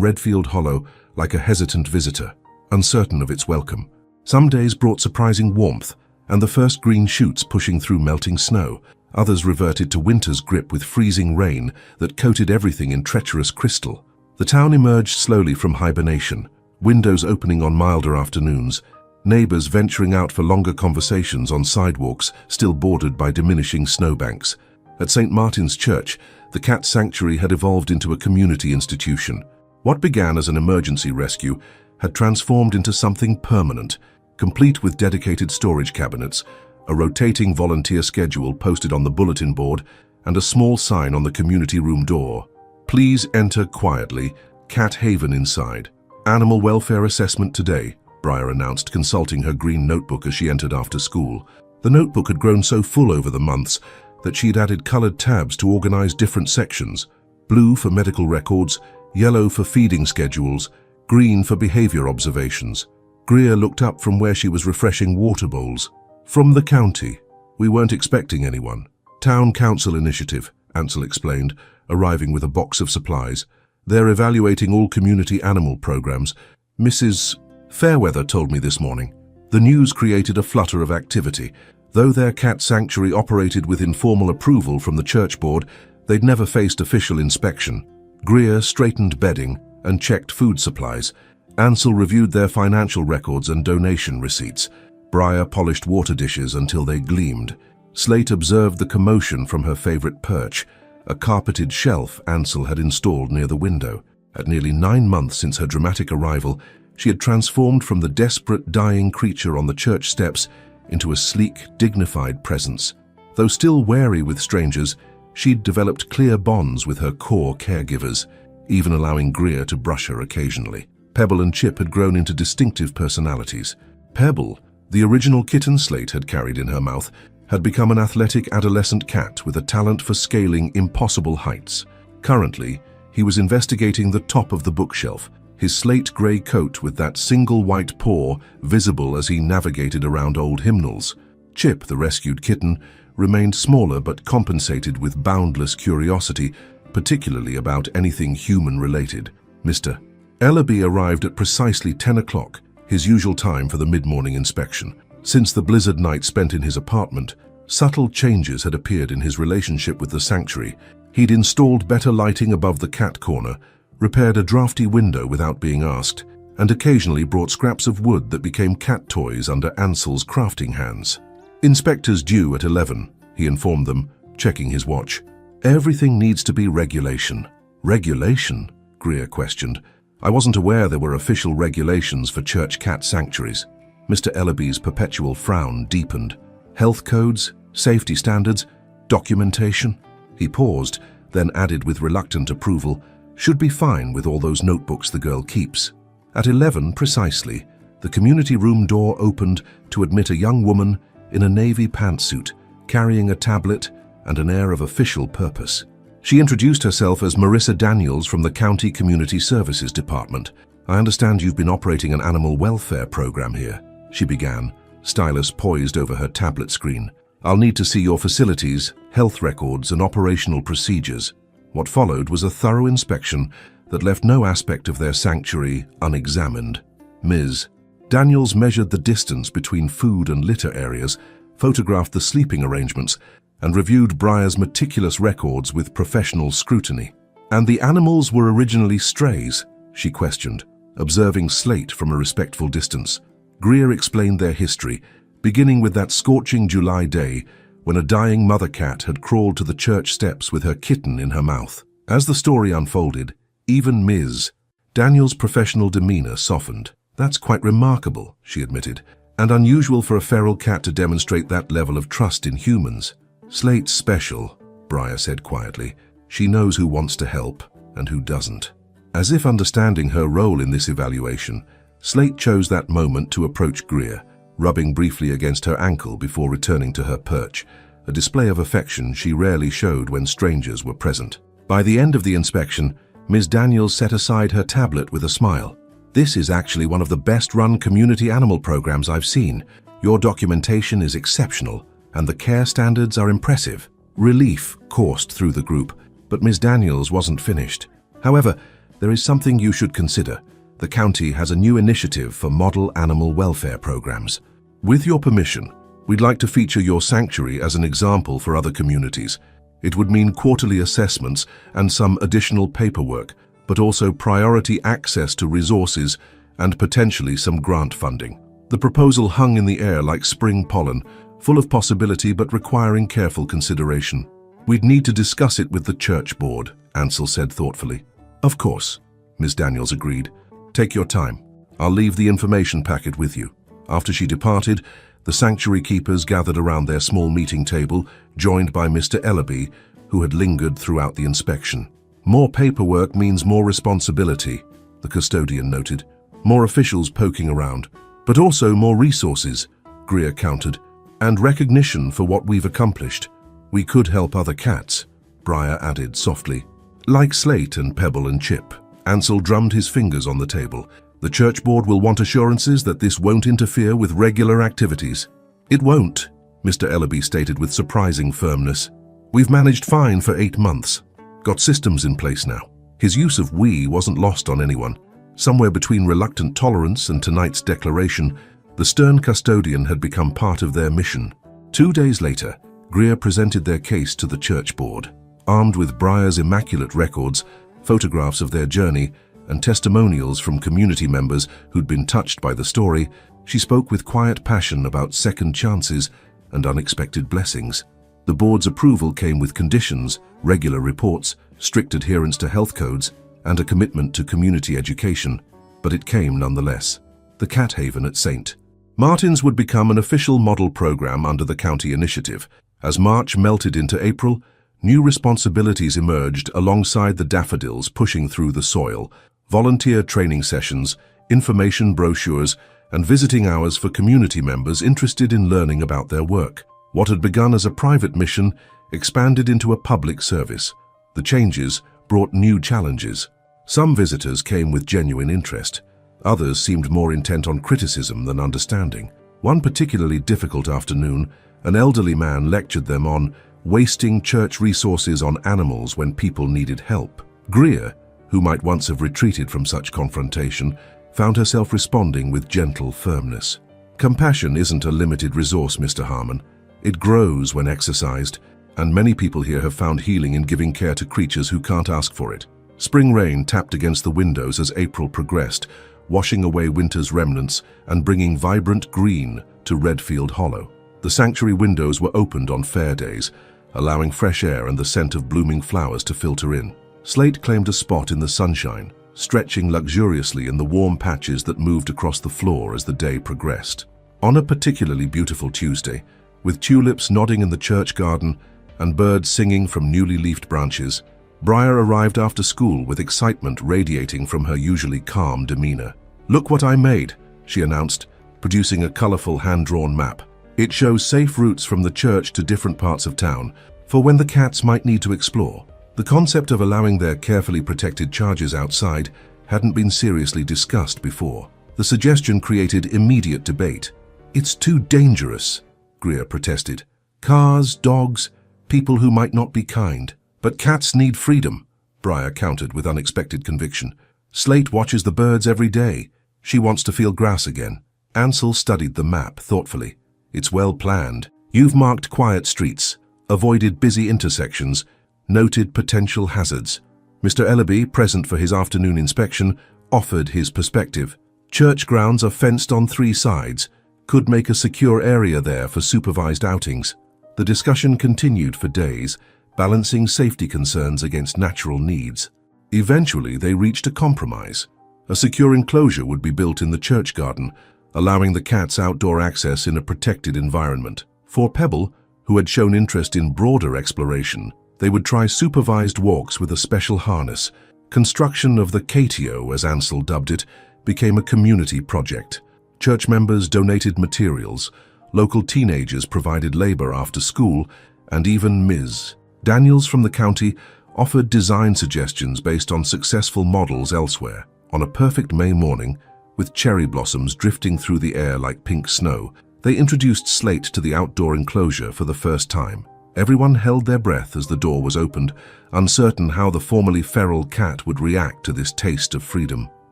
Redfield Hollow like a hesitant visitor, uncertain of its welcome. Some days brought surprising warmth, and the first green shoots pushing through melting snow. Others reverted to winter's grip with freezing rain that coated everything in treacherous crystal. The town emerged slowly from hibernation, windows opening on milder afternoons, neighbors venturing out for longer conversations on sidewalks still bordered by diminishing snowbanks. At St. Martin's Church, the cat sanctuary had evolved into a community institution. What began as an emergency rescue had transformed into something permanent, complete with dedicated storage cabinets, a rotating volunteer schedule posted on the bulletin board, and a small sign on the community room door. Please enter quietly, Cat Haven inside. Animal welfare assessment today, Briar announced, consulting her green notebook as she entered after school. The notebook had grown so full over the months that she'd added colored tabs to organize different sections: blue for medical records, yellow for feeding schedules, green for behavior observations. Greer looked up from where she was refreshing water bowls. From the county. We weren't expecting anyone. Town council initiative, Ansel explained, arriving with a box of supplies. They're evaluating all community animal programs. Mrs. Fairweather told me this morning. The news created a flutter of activity. Though their cat sanctuary operated with informal approval from the church board, they'd never faced official inspection. Greer straightened bedding and checked food supplies. Ansel reviewed their financial records and donation receipts. Briar polished water dishes until they gleamed. Slate observed the commotion from her favorite perch, a carpeted shelf Ansel had installed near the window. At nearly 9 months since her dramatic arrival, she had transformed from the desperate, dying creature on the church steps into a sleek, dignified presence. Though still wary with strangers, she'd developed clear bonds with her core caregivers, even allowing Greer to brush her occasionally. Pebble and Chip had grown into distinctive personalities. Pebble, the original kitten Slate had carried in her mouth, had become an athletic adolescent cat with a talent for scaling impossible heights. Currently, he was investigating the top of the bookshelf, his slate-grey coat with that single white paw visible as he navigated around old hymnals. Chip, the rescued kitten, remained smaller but compensated with boundless curiosity, particularly about anything human-related. Mr. Ellaby arrived at precisely 10 o'clock, his usual time for the mid-morning inspection. Since the blizzard night spent in his apartment, subtle changes had appeared in his relationship with the sanctuary. He'd installed better lighting above the cat corner, repaired a drafty window without being asked, and occasionally brought scraps of wood that became cat toys under Ansel's crafting hands. Inspectors due at 11, he informed them, checking his watch. Everything needs to be regulation. Regulation? Greer questioned. I wasn't aware there were official regulations for church cat sanctuaries. Mr. Ellaby's perpetual frown deepened. Health codes, safety standards, documentation? He paused, then added with reluctant approval, should be fine with all those notebooks the girl keeps. At 11 precisely, the community room door opened to admit a young woman in a navy pantsuit, carrying a tablet and an air of official purpose. She introduced herself as Marissa Daniels from the County Community Services Department. I understand you've been operating an animal welfare program here, she began, stylus poised over her tablet screen. I'll need to see your facilities, health records, and operational procedures. What followed was a thorough inspection that left no aspect of their sanctuary unexamined. Ms. Daniels measured the distance between food and litter areas, photographed the sleeping arrangements, and reviewed Briar's meticulous records with professional scrutiny. And the animals were originally strays, she questioned, observing Slate from a respectful distance. Greer explained their history, beginning with that scorching July day when a dying mother cat had crawled to the church steps with her kitten in her mouth. As the story unfolded, even Ms. Daniels' professional demeanor softened. That's quite remarkable, she admitted, and unusual for a feral cat to demonstrate that level of trust in humans. Slate's special, Briar said quietly. She knows who wants to help and who doesn't. As if understanding her role in this evaluation, Slate chose that moment to approach Greer, rubbing briefly against her ankle before returning to her perch, a display of affection she rarely showed when strangers were present. By the end of the inspection, Ms. Daniels set aside her tablet with a smile. This is actually one of the best-run community animal programs I've seen. Your documentation is exceptional. and the care standards are impressive. Relief coursed through the group, but Ms. Daniels wasn't finished. However, there is something you should consider. The county has a new initiative for model animal welfare programs. With your permission, we'd like to feature your sanctuary as an example for other communities. It would mean quarterly assessments and some additional paperwork, but also priority access to resources and potentially some grant funding. The proposal hung in the air like spring pollen, full of possibility but requiring careful consideration. We'd need to discuss it with the church board, Ansel said thoughtfully. Of course, Ms. Daniels agreed. Take your time. I'll leave the information packet with you. After she departed, the sanctuary keepers gathered around their small meeting table, joined by Mr. Ellaby, who had lingered throughout the inspection. More paperwork means more responsibility, the custodian noted. More officials poking around, but also more resources, Greer countered, and recognition for what we've accomplished. We could help other cats, Briar added softly. Like Slate and Pebble and Chip. Ansel drummed his fingers on the table. The church board will want assurances that this won't interfere with regular activities. It won't, Mr. Ellaby stated with surprising firmness. We've managed fine for 8 months. Got systems in place now. His use of we wasn't lost on anyone. Somewhere between reluctant tolerance and tonight's declaration, the stern custodian had become part of their mission. 2 days later, Greer presented their case to the church board. Armed with Briar's immaculate records, photographs of their journey, and testimonials from community members who'd been touched by the story, she spoke with quiet passion about second chances and unexpected blessings. The board's approval came with conditions, regular reports, strict adherence to health codes, and a commitment to community education, but it came nonetheless. The Cat Haven at St. Martin's would become an official model program under the county initiative. As March melted into April, new responsibilities emerged alongside the daffodils pushing through the soil, volunteer training sessions, information brochures, and visiting hours for community members interested in learning about their work. What had begun as a private mission expanded into a public service. The changes brought new challenges. Some visitors came with genuine interest. Others seemed more intent on criticism than understanding. One particularly difficult afternoon, an elderly man lectured them on wasting church resources on animals when people needed help. Greer, who might once have retreated from such confrontation, found herself responding with gentle firmness. Compassion isn't a limited resource, Mr. Harmon. It grows when exercised, and many people here have found healing in giving care to creatures who can't ask for it. Spring rain tapped against the windows as April progressed, washing away winter's remnants and bringing vibrant green to Redfield Hollow. The sanctuary windows were opened on fair days, allowing fresh air and the scent of blooming flowers to filter in. Slate claimed a spot in the sunshine, stretching luxuriously in the warm patches that moved across the floor as the day progressed. On a particularly beautiful Tuesday, with tulips nodding in the church garden and birds singing from newly leafed branches, Briar arrived after school with excitement radiating from her usually calm demeanor. "Look what I made," she announced, producing a colorful hand-drawn map. "It shows safe routes from the church to different parts of town, for when the cats might need to explore." The concept of allowing their carefully protected charges outside hadn't been seriously discussed before. The suggestion created immediate debate. "It's too dangerous," Greer protested. "Cars, dogs, people who might not be kind. But cats need freedom," Briar countered with unexpected conviction. "Slate watches the birds every day. She wants to feel grass again." Ansel studied the map thoughtfully. "It's well planned. You've marked quiet streets, avoided busy intersections, noted potential hazards." Mr. Ellaby, present for his afternoon inspection, offered his perspective. "Church grounds are fenced on 3 sides. Could make a secure area there for supervised outings." The discussion continued for days, balancing safety concerns against natural needs. Eventually, they reached a compromise. A secure enclosure would be built in the church garden, allowing the cats outdoor access in a protected environment. For Pebble, who had shown interest in broader exploration, they would try supervised walks with a special harness. Construction of the catio, as Ansel dubbed it, became a community project. Church members donated materials, local teenagers provided labor after school, and even Ms. Daniels from the county offered design suggestions based on successful models elsewhere. On a perfect May morning, with cherry blossoms drifting through the air like pink snow, They introduced Slate to the outdoor enclosure for the first time. Everyone held their breath as the door was opened, uncertain how the formerly feral cat would react to this taste of freedom.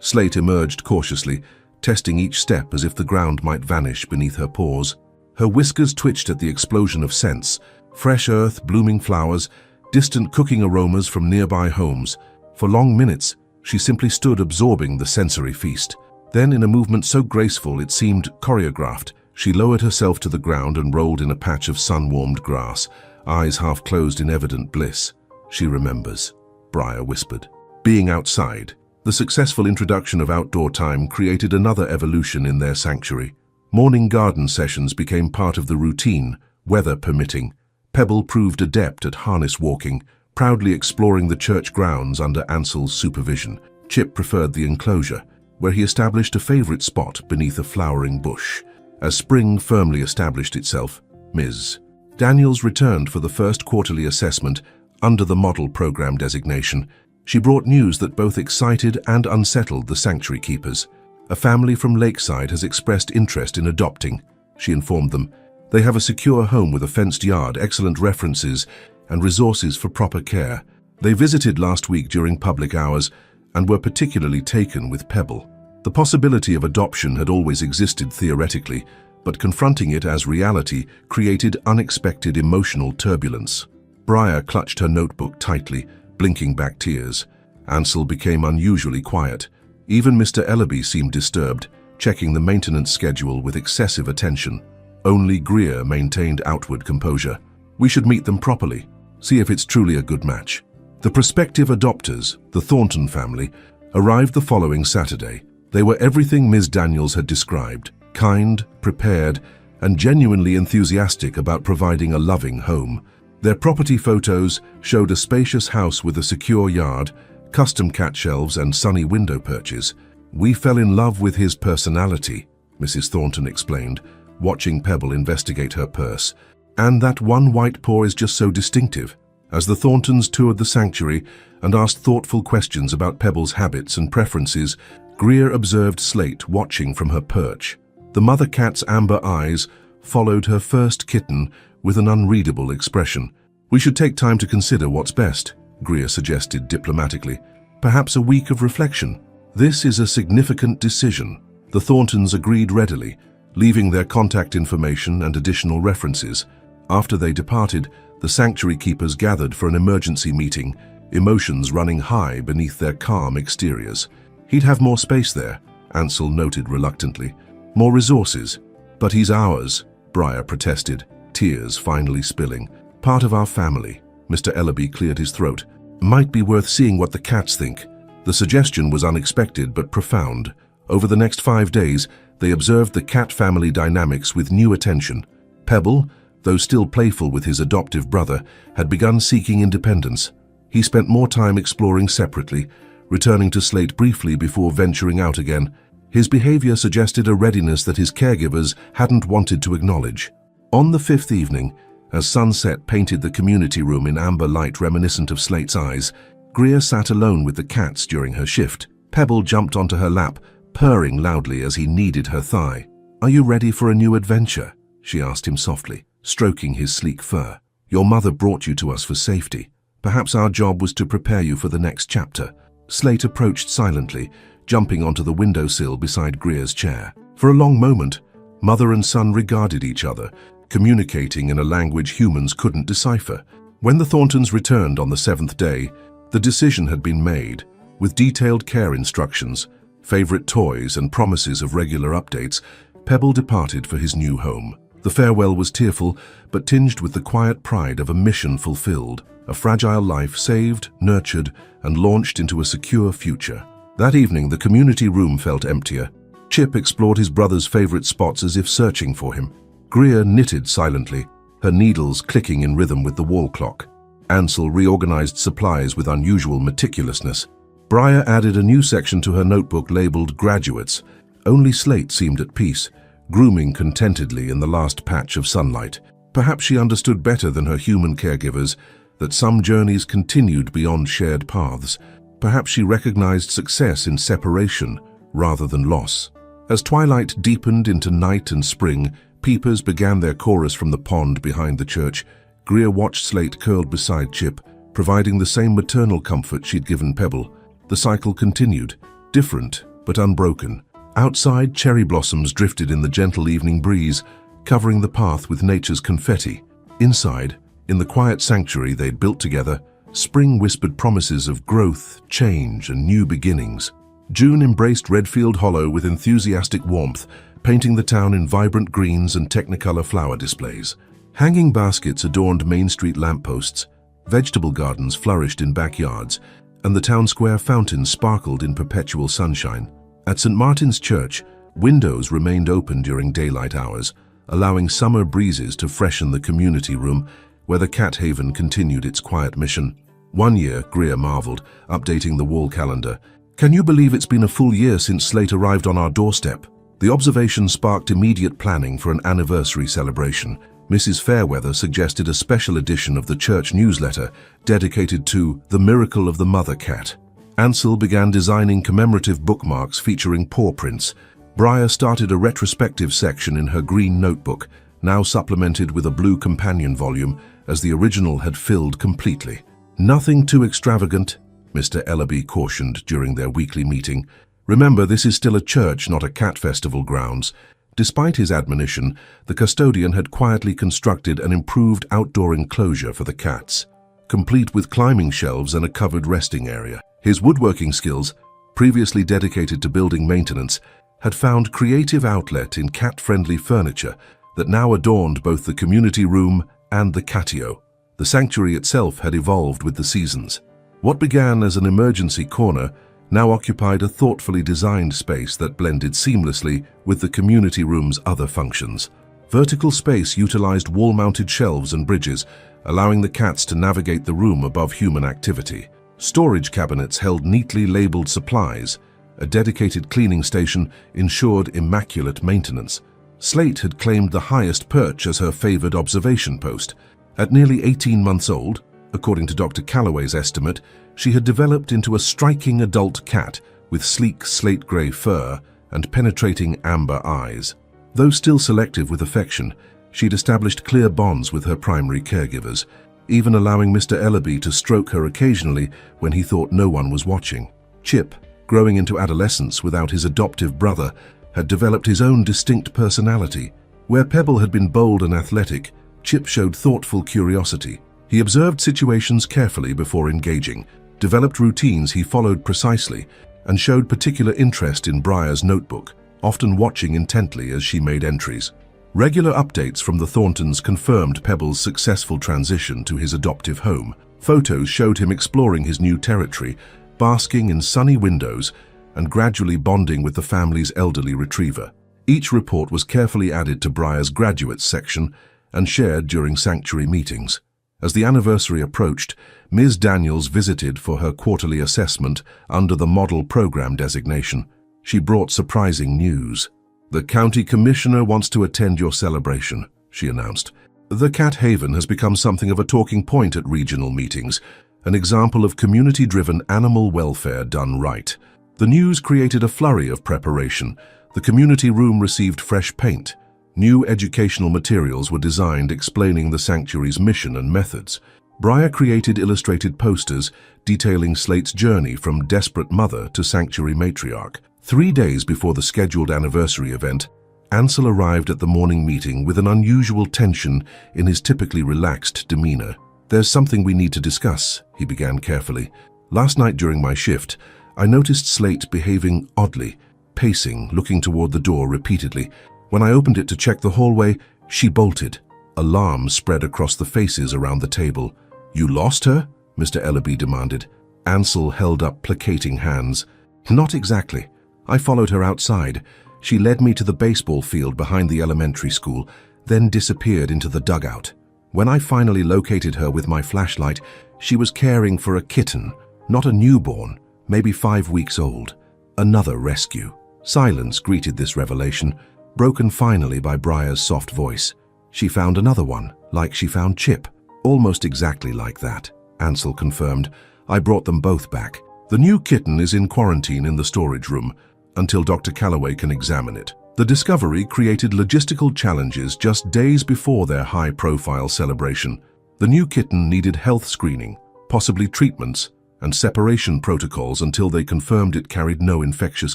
Slate emerged cautiously, testing each step as if the ground might vanish beneath her paws. Her whiskers twitched at the explosion of scents: fresh earth, blooming flowers, distant cooking aromas from nearby homes. For long minutes, she simply stood absorbing the sensory feast. Then, in a movement so graceful it seemed choreographed, she lowered herself to the ground and rolled in a patch of sun-warmed grass, eyes half closed in evident bliss. "She remembers," Briar whispered. Being outside, the successful introduction of outdoor time created another evolution in their sanctuary. Morning garden sessions became part of the routine, weather permitting. Pebble proved adept at harness walking, proudly exploring the church grounds under Ansel's supervision. Chip preferred the enclosure, where he established a favorite spot beneath a flowering bush. As spring firmly established itself, Ms. Daniels returned for the first quarterly assessment under the model program designation. She brought news that both excited and unsettled the sanctuary keepers. "A family from Lakeside has expressed interest in adopting," she informed them. "They have a secure home with a fenced yard, excellent references, and resources for proper care. They visited last week during public hours and were particularly taken with Pebble." The possibility of adoption had always existed theoretically, but confronting it as reality created unexpected emotional turbulence. Briar clutched her notebook tightly, blinking back tears. Ansel became unusually quiet. Even Mr. Ellaby seemed disturbed, checking the maintenance schedule with excessive attention. Only Greer maintained outward composure. "We should meet them properly, see if it's truly a good match." The prospective adopters, the Thornton family, arrived the following Saturday. They were everything Ms. Daniels had described: kind, prepared, and genuinely enthusiastic about providing a loving home. Their property photos showed a spacious house with a secure yard, custom cat shelves, and sunny window perches. "We fell in love with his personality," Mrs. Thornton explained, watching Pebble investigate her purse. "And that one white paw is just so distinctive." As the Thorntons toured the sanctuary and asked thoughtful questions about Pebble's habits and preferences, Greer observed Slate watching from her perch. The mother cat's amber eyes followed her first kitten with an unreadable expression. "We should take time to consider what's best," Greer suggested diplomatically. "Perhaps a week of reflection." "This is a significant decision." The Thorntons agreed readily, leaving their contact information and additional references. After they departed, the sanctuary keepers gathered for an emergency meeting, emotions running high beneath their calm exteriors. "He'd have more space there," Ansel noted reluctantly. "More resources." "But he's ours," Briar protested, tears finally spilling. "Part of our family." Mr. Ellaby cleared his throat. "Might be worth seeing what the cats think." The suggestion was unexpected but profound. Over the next 5 days, they observed the cat family dynamics with new attention. Pebble, though still playful with his adoptive brother, had begun seeking independence. He spent more time exploring separately, returning to Slate briefly before venturing out again. His behavior suggested a readiness that his caregivers hadn't wanted to acknowledge. On the 5th evening, as sunset painted the community room in amber light reminiscent of Slate's eyes, Greer sat alone with the cats during her shift. Pebble jumped onto her lap, purring loudly as he kneaded her thigh. "Are you ready for a new adventure?" she asked him softly, stroking his sleek fur. "Your mother brought you to us for safety. Perhaps our job was to prepare you for the next chapter." Slate approached silently, jumping onto the windowsill beside Greer's chair. For a long moment, mother and son regarded each other, communicating in a language humans couldn't decipher. When the Thorntons returned on the 7th day, the decision had been made. With detailed care instructions, favorite toys, and promises of regular updates, Pebble departed for his new home. The farewell was tearful, but tinged with the quiet pride of a mission fulfilled, a fragile life saved, nurtured, and launched into a secure future. That evening, the community room felt emptier. Chip explored his brother's favorite spots as if searching for him. Greer knitted silently, her needles clicking in rhythm with the wall clock. Ansel reorganized supplies with unusual meticulousness. Briar added a new section to her notebook labeled Graduates. Only Slate seemed at peace, grooming contentedly in the last patch of sunlight. Perhaps she understood better than her human caregivers that some journeys continued beyond shared paths. Perhaps she recognized success in separation rather than loss. As twilight deepened into night and spring, Peepers began their chorus from the pond behind the church. Greer watched Slate curled beside Chip, providing the same maternal comfort she'd given Pebble. The cycle continued, different but unbroken. Outside, cherry blossoms drifted in the gentle evening breeze, covering the path with nature's confetti. Inside, in the quiet sanctuary they'd built together, spring whispered promises of growth, change, and new beginnings. June embraced Redfield Hollow with enthusiastic warmth, painting the town in vibrant greens and technicolor flower displays. Hanging baskets adorned Main Street lampposts, vegetable gardens flourished in backyards, and the town square fountains sparkled in perpetual sunshine. At St. Martin's Church, windows remained open during daylight hours, allowing summer breezes to freshen the community room, where the Cat Haven continued its quiet mission. One year, Greer marveled, updating the wall calendar. "Can you believe it's been a full year since Slate arrived on our doorstep?" The observation sparked immediate planning for an anniversary celebration. Mrs. Fairweather suggested a special edition of the church newsletter dedicated to the miracle of the mother cat. Ansel began designing commemorative bookmarks featuring paw prints. Briar started a retrospective section in her green notebook, now supplemented with a blue companion volume, as the original had filled completely. "Nothing too extravagant," Mr. Ellaby cautioned during their weekly meeting. "Remember, this is still a church, not a cat festival grounds." Despite his admonition, the custodian had quietly constructed an improved outdoor enclosure for the cats, complete with climbing shelves and a covered resting area. His woodworking skills, previously dedicated to building maintenance, had found creative outlet in cat-friendly furniture that now adorned both the community room and the catio. The sanctuary itself had evolved with the seasons. What began as an emergency corner now occupied a thoughtfully designed space that blended seamlessly with the community room's other functions. Vertical space utilized wall-mounted shelves and bridges, allowing the cats to navigate the room above human activity. Storage cabinets held neatly labeled supplies. A dedicated cleaning station ensured immaculate maintenance. Slate had claimed the highest perch as her favored observation post. At nearly 18 months old, according to Dr. Calloway's estimate, she had developed into a striking adult cat with sleek slate-gray fur and penetrating amber eyes. Though still selective with affection, she'd established clear bonds with her primary caregivers, even allowing Mr. Ellaby to stroke her occasionally when he thought no one was watching. Chip, growing into adolescence without his adoptive brother, had developed his own distinct personality. Where Pebble had been bold and athletic, Chip showed thoughtful curiosity. He observed situations carefully before engaging, developed routines he followed precisely, and showed particular interest in Briar's notebook, often watching intently as she made entries. Regular updates from the Thorntons confirmed Pebble's successful transition to his adoptive home. Photos showed him exploring his new territory, basking in sunny windows, and gradually bonding with the family's elderly retriever. Each report was carefully added to Briar's graduates section and shared during sanctuary meetings. As the anniversary approached, Ms. Daniels visited for her quarterly assessment under the model program designation. She brought surprising news. "The county commissioner wants to attend your celebration," she announced. "The Cat Haven has become something of a talking point at regional meetings, an example of community-driven animal welfare done right." The news created a flurry of preparation. The community room received fresh paint. New educational materials were designed explaining the sanctuary's mission and methods. Briar created illustrated posters detailing Slate's journey from desperate mother to sanctuary matriarch. 3 days before the scheduled anniversary event, Ansel arrived at the morning meeting with an unusual tension in his typically relaxed demeanor. "There's something we need to discuss," he began carefully. "Last night during my shift, I noticed Slate behaving oddly, pacing, looking toward the door repeatedly. When I opened it to check the hallway, she bolted." Alarm spread across the faces around the table. "You lost her?" Mr. Ellaby demanded. Ansel held up placating hands. "Not exactly. I followed her outside. She led me to the baseball field behind the elementary school, then disappeared into the dugout. When I finally located her with my flashlight, she was caring for a kitten, not a newborn, maybe 5 weeks old. Another rescue." Silence greeted this revelation, broken finally by Briar's soft voice. "She found another one, like she found Chip." "Almost exactly like that," Ansel confirmed. "I brought them both back. The new kitten is in quarantine in the storage room until Dr. Calloway can examine it." The discovery created logistical challenges just days before their high-profile celebration. The new kitten needed health screening, possibly treatments, and separation protocols until they confirmed it carried no infectious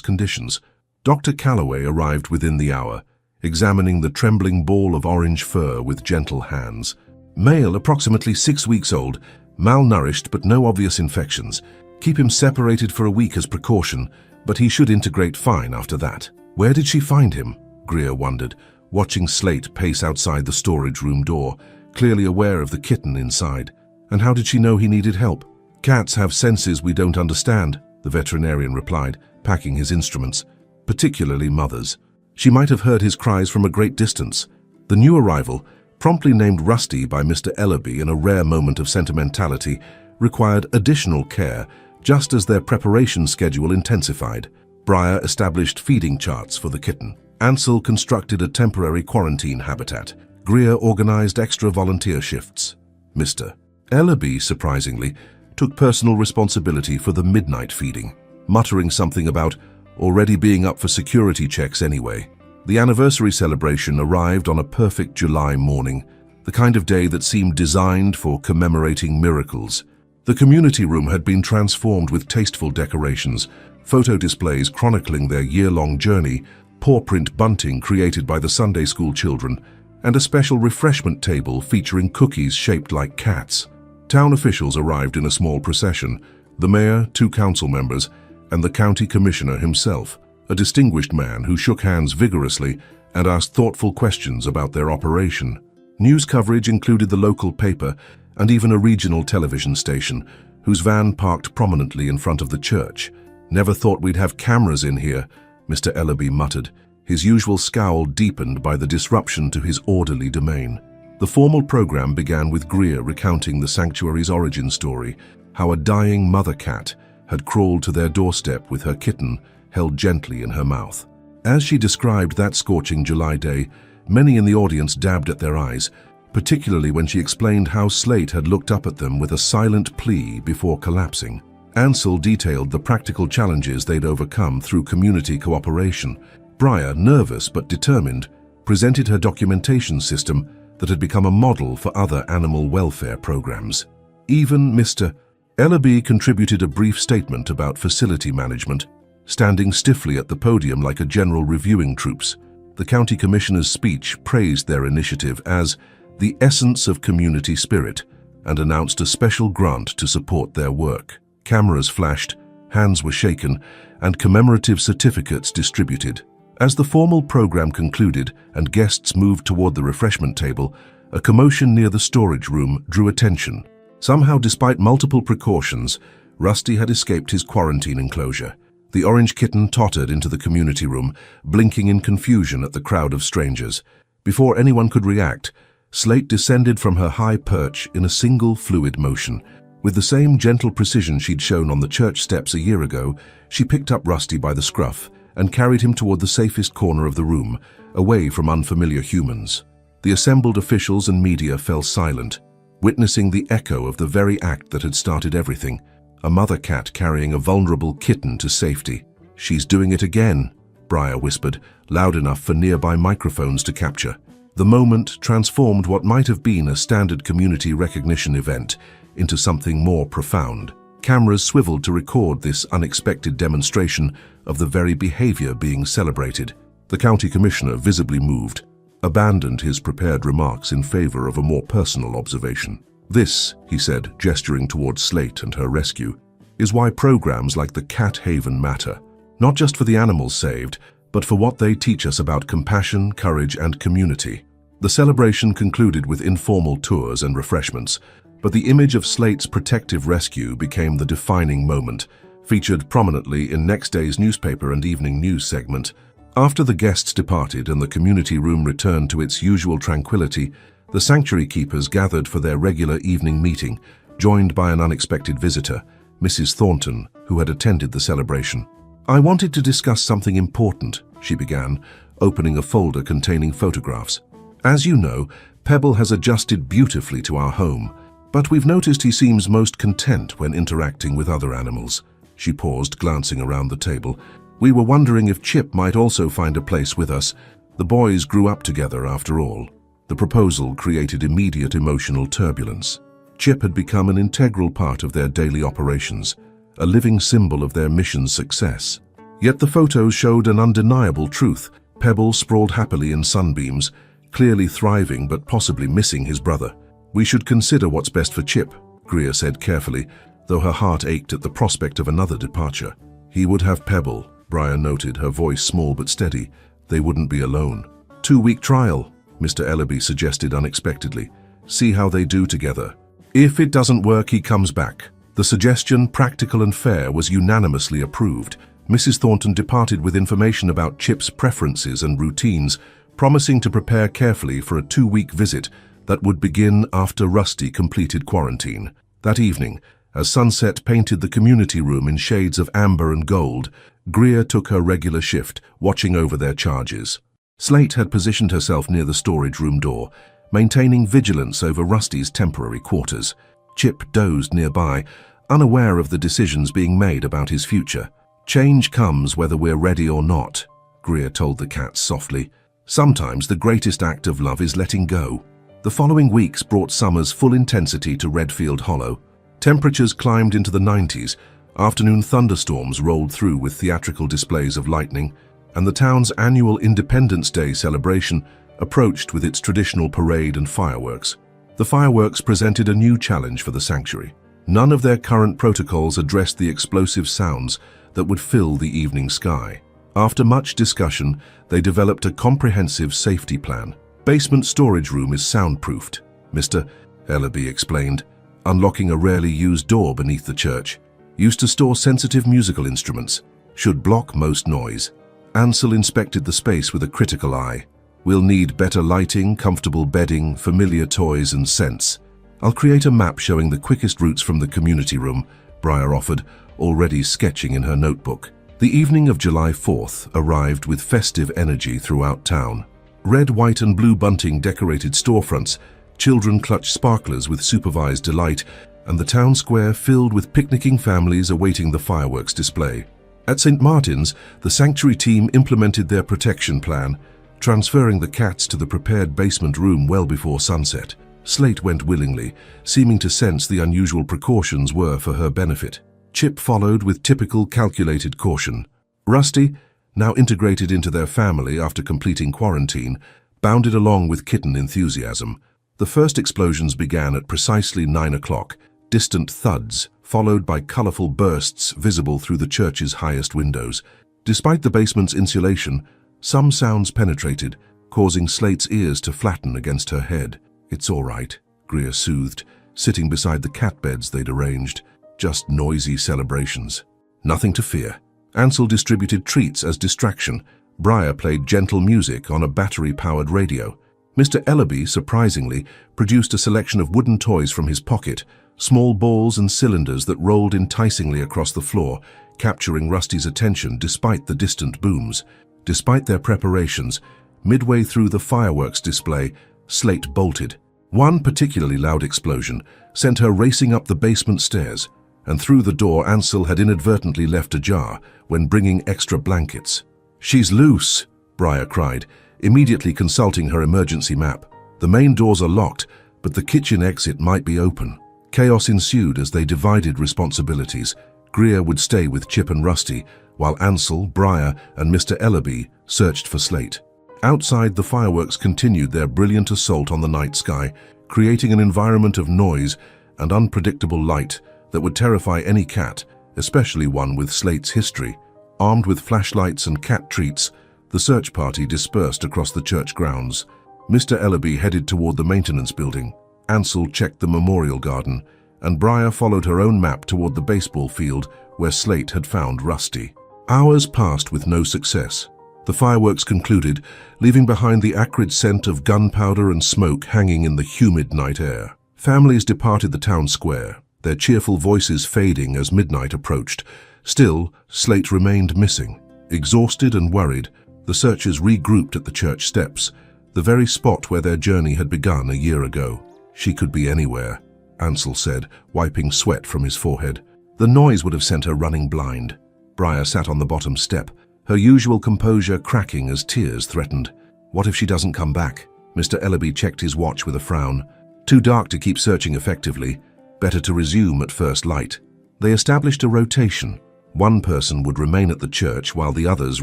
conditions. Dr. Calloway arrived within the hour, examining the trembling ball of orange fur with gentle hands. Male, approximately 6 weeks old, malnourished but no obvious infections. Keep him separated for a week as precaution, but he should integrate fine after that. Where did she find him? Greer wondered, watching Slate pace outside the storage room door, clearly aware of the kitten inside. And how did she know he needed help? Cats have senses we don't understand, the veterinarian replied, packing his instruments, particularly mothers. She might have heard his cries from a great distance. The new arrival, promptly named Rusty by Mr. Ellaby in a rare moment of sentimentality, required additional care, just as their preparation schedule intensified. Briar established feeding charts for the kitten. Ansel constructed a temporary quarantine habitat. Greer organized extra volunteer shifts. Mr. Ellaby, surprisingly, took personal responsibility for the midnight feeding, muttering something about already being up for security checks anyway. The anniversary celebration arrived on a perfect July morning, the kind of day that seemed designed for commemorating miracles. The community room had been transformed with tasteful decorations, photo displays chronicling their year-long journey, pawprint bunting created by the Sunday school children, and a special refreshment table featuring cookies shaped like cats. Town officials arrived in a small procession, the mayor, 2 council members, and the county commissioner himself, a distinguished man who shook hands vigorously and asked thoughtful questions about their operation. News coverage included the local paper and even a regional television station, whose van parked prominently in front of the church. "Never thought we'd have cameras in here," Mr. Ellaby muttered, his usual scowl deepened by the disruption to his orderly domain. The formal program began with Greer recounting the sanctuary's origin story, how a dying mother cat had crawled to their doorstep with her kitten held gently in her mouth. As she described that scorching July day, many in the audience dabbed at their eyes, particularly when she explained how Slate had looked up at them with a silent plea before collapsing. Ansel detailed the practical challenges they'd overcome through community cooperation. Briar, nervous but determined, presented her documentation system that had become a model for other animal welfare programs. Even Mr. Ellaby contributed a brief statement about facility management, standing stiffly at the podium like a general reviewing troops. The county commissioner's speech praised their initiative as the essence of community spirit and announced a special grant to support their work. Cameras flashed, hands were shaken, and commemorative certificates distributed. As the formal program concluded and guests moved toward the refreshment table, a commotion near the storage room drew attention. Somehow, despite multiple precautions, Rusty had escaped his quarantine enclosure. The orange kitten tottered into the community room, blinking in confusion at the crowd of strangers. Before anyone could react, Slate descended from her high perch in a single fluid motion. With the same gentle precision she'd shown on the church steps a year ago, she picked up Rusty by the scruff and carried him toward the safest corner of the room, away from unfamiliar humans. The assembled officials and media fell silent, witnessing the echo of the very act that had started everything, a mother cat carrying a vulnerable kitten to safety. "She's doing it again," Briar whispered, loud enough for nearby microphones to capture. The moment transformed what might have been a standard community recognition event into something more profound. Cameras swiveled to record this unexpected demonstration of the very behavior being celebrated. The county commissioner, visibly moved, abandoned his prepared remarks in favor of a more personal observation. "This," he said, gesturing towards Slate and her rescue, "is why programs like the Cat Haven matter. Not just for the animals saved, but for what they teach us about compassion, courage, and community." The celebration concluded with informal tours and refreshments, but the image of Slate's protective rescue became the defining moment, featured prominently in next day's newspaper and evening news segment. After the guests departed and the community room returned to its usual tranquility, the sanctuary keepers gathered for their regular evening meeting, joined by an unexpected visitor, Mrs. Thornton, who had attended the celebration. "I wanted to discuss something important," she began, opening a folder containing photographs. "As you know, Pebble has adjusted beautifully to our home, but we've noticed he seems most content when interacting with other animals." She paused, glancing around the table. We were wondering if Chip might also find a place with us. The boys grew up together after all. The proposal created immediate emotional turbulence. Chip had become an integral part of their daily operations, a living symbol of their mission's success. Yet the photos showed an undeniable truth. Pebble sprawled happily in sunbeams, clearly thriving but possibly missing his brother. "We should consider what's best for Chip," Greer said carefully, though her heart ached at the prospect of another departure. "He would have Pebble," Brian noted, her voice small but steady. "They wouldn't be alone." "2-week trial," Mr. Ellaby suggested unexpectedly. "See how they do together. If it doesn't work, he comes back." The suggestion, practical and fair, was unanimously approved. Mrs. Thornton departed with information about Chip's preferences and routines, promising to prepare carefully for a 2-week visit that would begin after Rusty completed quarantine. That evening, as sunset painted the community room in shades of amber and gold, Greer took her regular shift, watching over their charges. Slate had positioned herself near the storage room door, maintaining vigilance over Rusty's temporary quarters. Chip dozed nearby, unaware of the decisions being made about his future. "Change comes whether we're ready or not," Greer told the cats softly. "Sometimes the greatest act of love is letting go." The following weeks brought summer's full intensity to Redfield Hollow. Temperatures climbed into the 90s, afternoon thunderstorms rolled through with theatrical displays of lightning, and the town's annual Independence Day celebration approached with its traditional parade and fireworks. The fireworks presented a new challenge for the sanctuary. None of their current protocols addressed the explosive sounds that would fill the evening sky. After much discussion, they developed a comprehensive safety plan. "Basement storage room is soundproofed," Mr. Ellaby explained, unlocking a rarely used door beneath the church. "Used to store sensitive musical instruments. Should block most noise." Ansel inspected the space with a critical eye. "We'll need better lighting, comfortable bedding, familiar toys and scents. I'll create a map showing the quickest routes from the community room," Briar offered, already sketching in her notebook. The evening of July 4th arrived with festive energy throughout town. Red, white and blue bunting decorated storefronts, children clutched sparklers with supervised delight, and the town square filled with picnicking families awaiting the fireworks display. At St. Martin's, the sanctuary team implemented their protection plan, transferring the cats to the prepared basement room well before sunset. Slate went willingly, seeming to sense the unusual precautions were for her benefit. Chip followed with typical calculated caution. Rusty, now integrated into their family after completing quarantine, bounded along with kitten enthusiasm. The first explosions began at precisely 9 o'clock, distant thuds, followed by colorful bursts visible through the church's highest windows. Despite the basement's insulation, some sounds penetrated, causing Slate's ears to flatten against her head. "It's all right," Greer soothed, sitting beside the cat beds they'd arranged. "Just noisy celebrations. Nothing to fear." Ansel distributed treats as distraction. Briar played gentle music on a battery-powered radio. Mr. Ellaby, surprisingly, produced a selection of wooden toys from his pocket, small balls and cylinders that rolled enticingly across the floor, capturing Rusty's attention despite the distant booms. Despite their preparations, midway through the fireworks display, Slate bolted. One particularly loud explosion sent her racing up the basement stairs, and through the door Ansel had inadvertently left ajar when bringing extra blankets. "She's loose," Briar cried, immediately consulting her emergency map. "The main doors are locked, but the kitchen exit might be open." Chaos ensued as they divided responsibilities. Greer would stay with Chip and Rusty, while Ansel, Briar, and Mr. Ellaby searched for Slate. Outside, the fireworks continued their brilliant assault on the night sky, creating an environment of noise and unpredictable light that would terrify any cat, especially one with Slate's history. Armed with flashlights and cat treats, the search party dispersed across the church grounds. Mr. Ellaby headed toward the maintenance building. Ansel checked the memorial garden, and Briar followed her own map toward the baseball field where Slate had found Rusty. Hours passed with no success. The fireworks concluded, leaving behind the acrid scent of gunpowder and smoke hanging in the humid night air. Families departed the town square, their cheerful voices fading as midnight approached. Still, Slate remained missing. Exhausted and worried, the searchers regrouped at the church steps, the very spot where their journey had begun a year ago. "She could be anywhere," Ansel said, wiping sweat from his forehead. "The noise would have sent her running blind." Briar sat on the bottom step, her usual composure cracking as tears threatened. What if she doesn't come back? Mr. Ellaby checked his watch with a frown. Too dark to keep searching effectively. Better to resume at first light. They established a rotation. One person would remain at the church while the others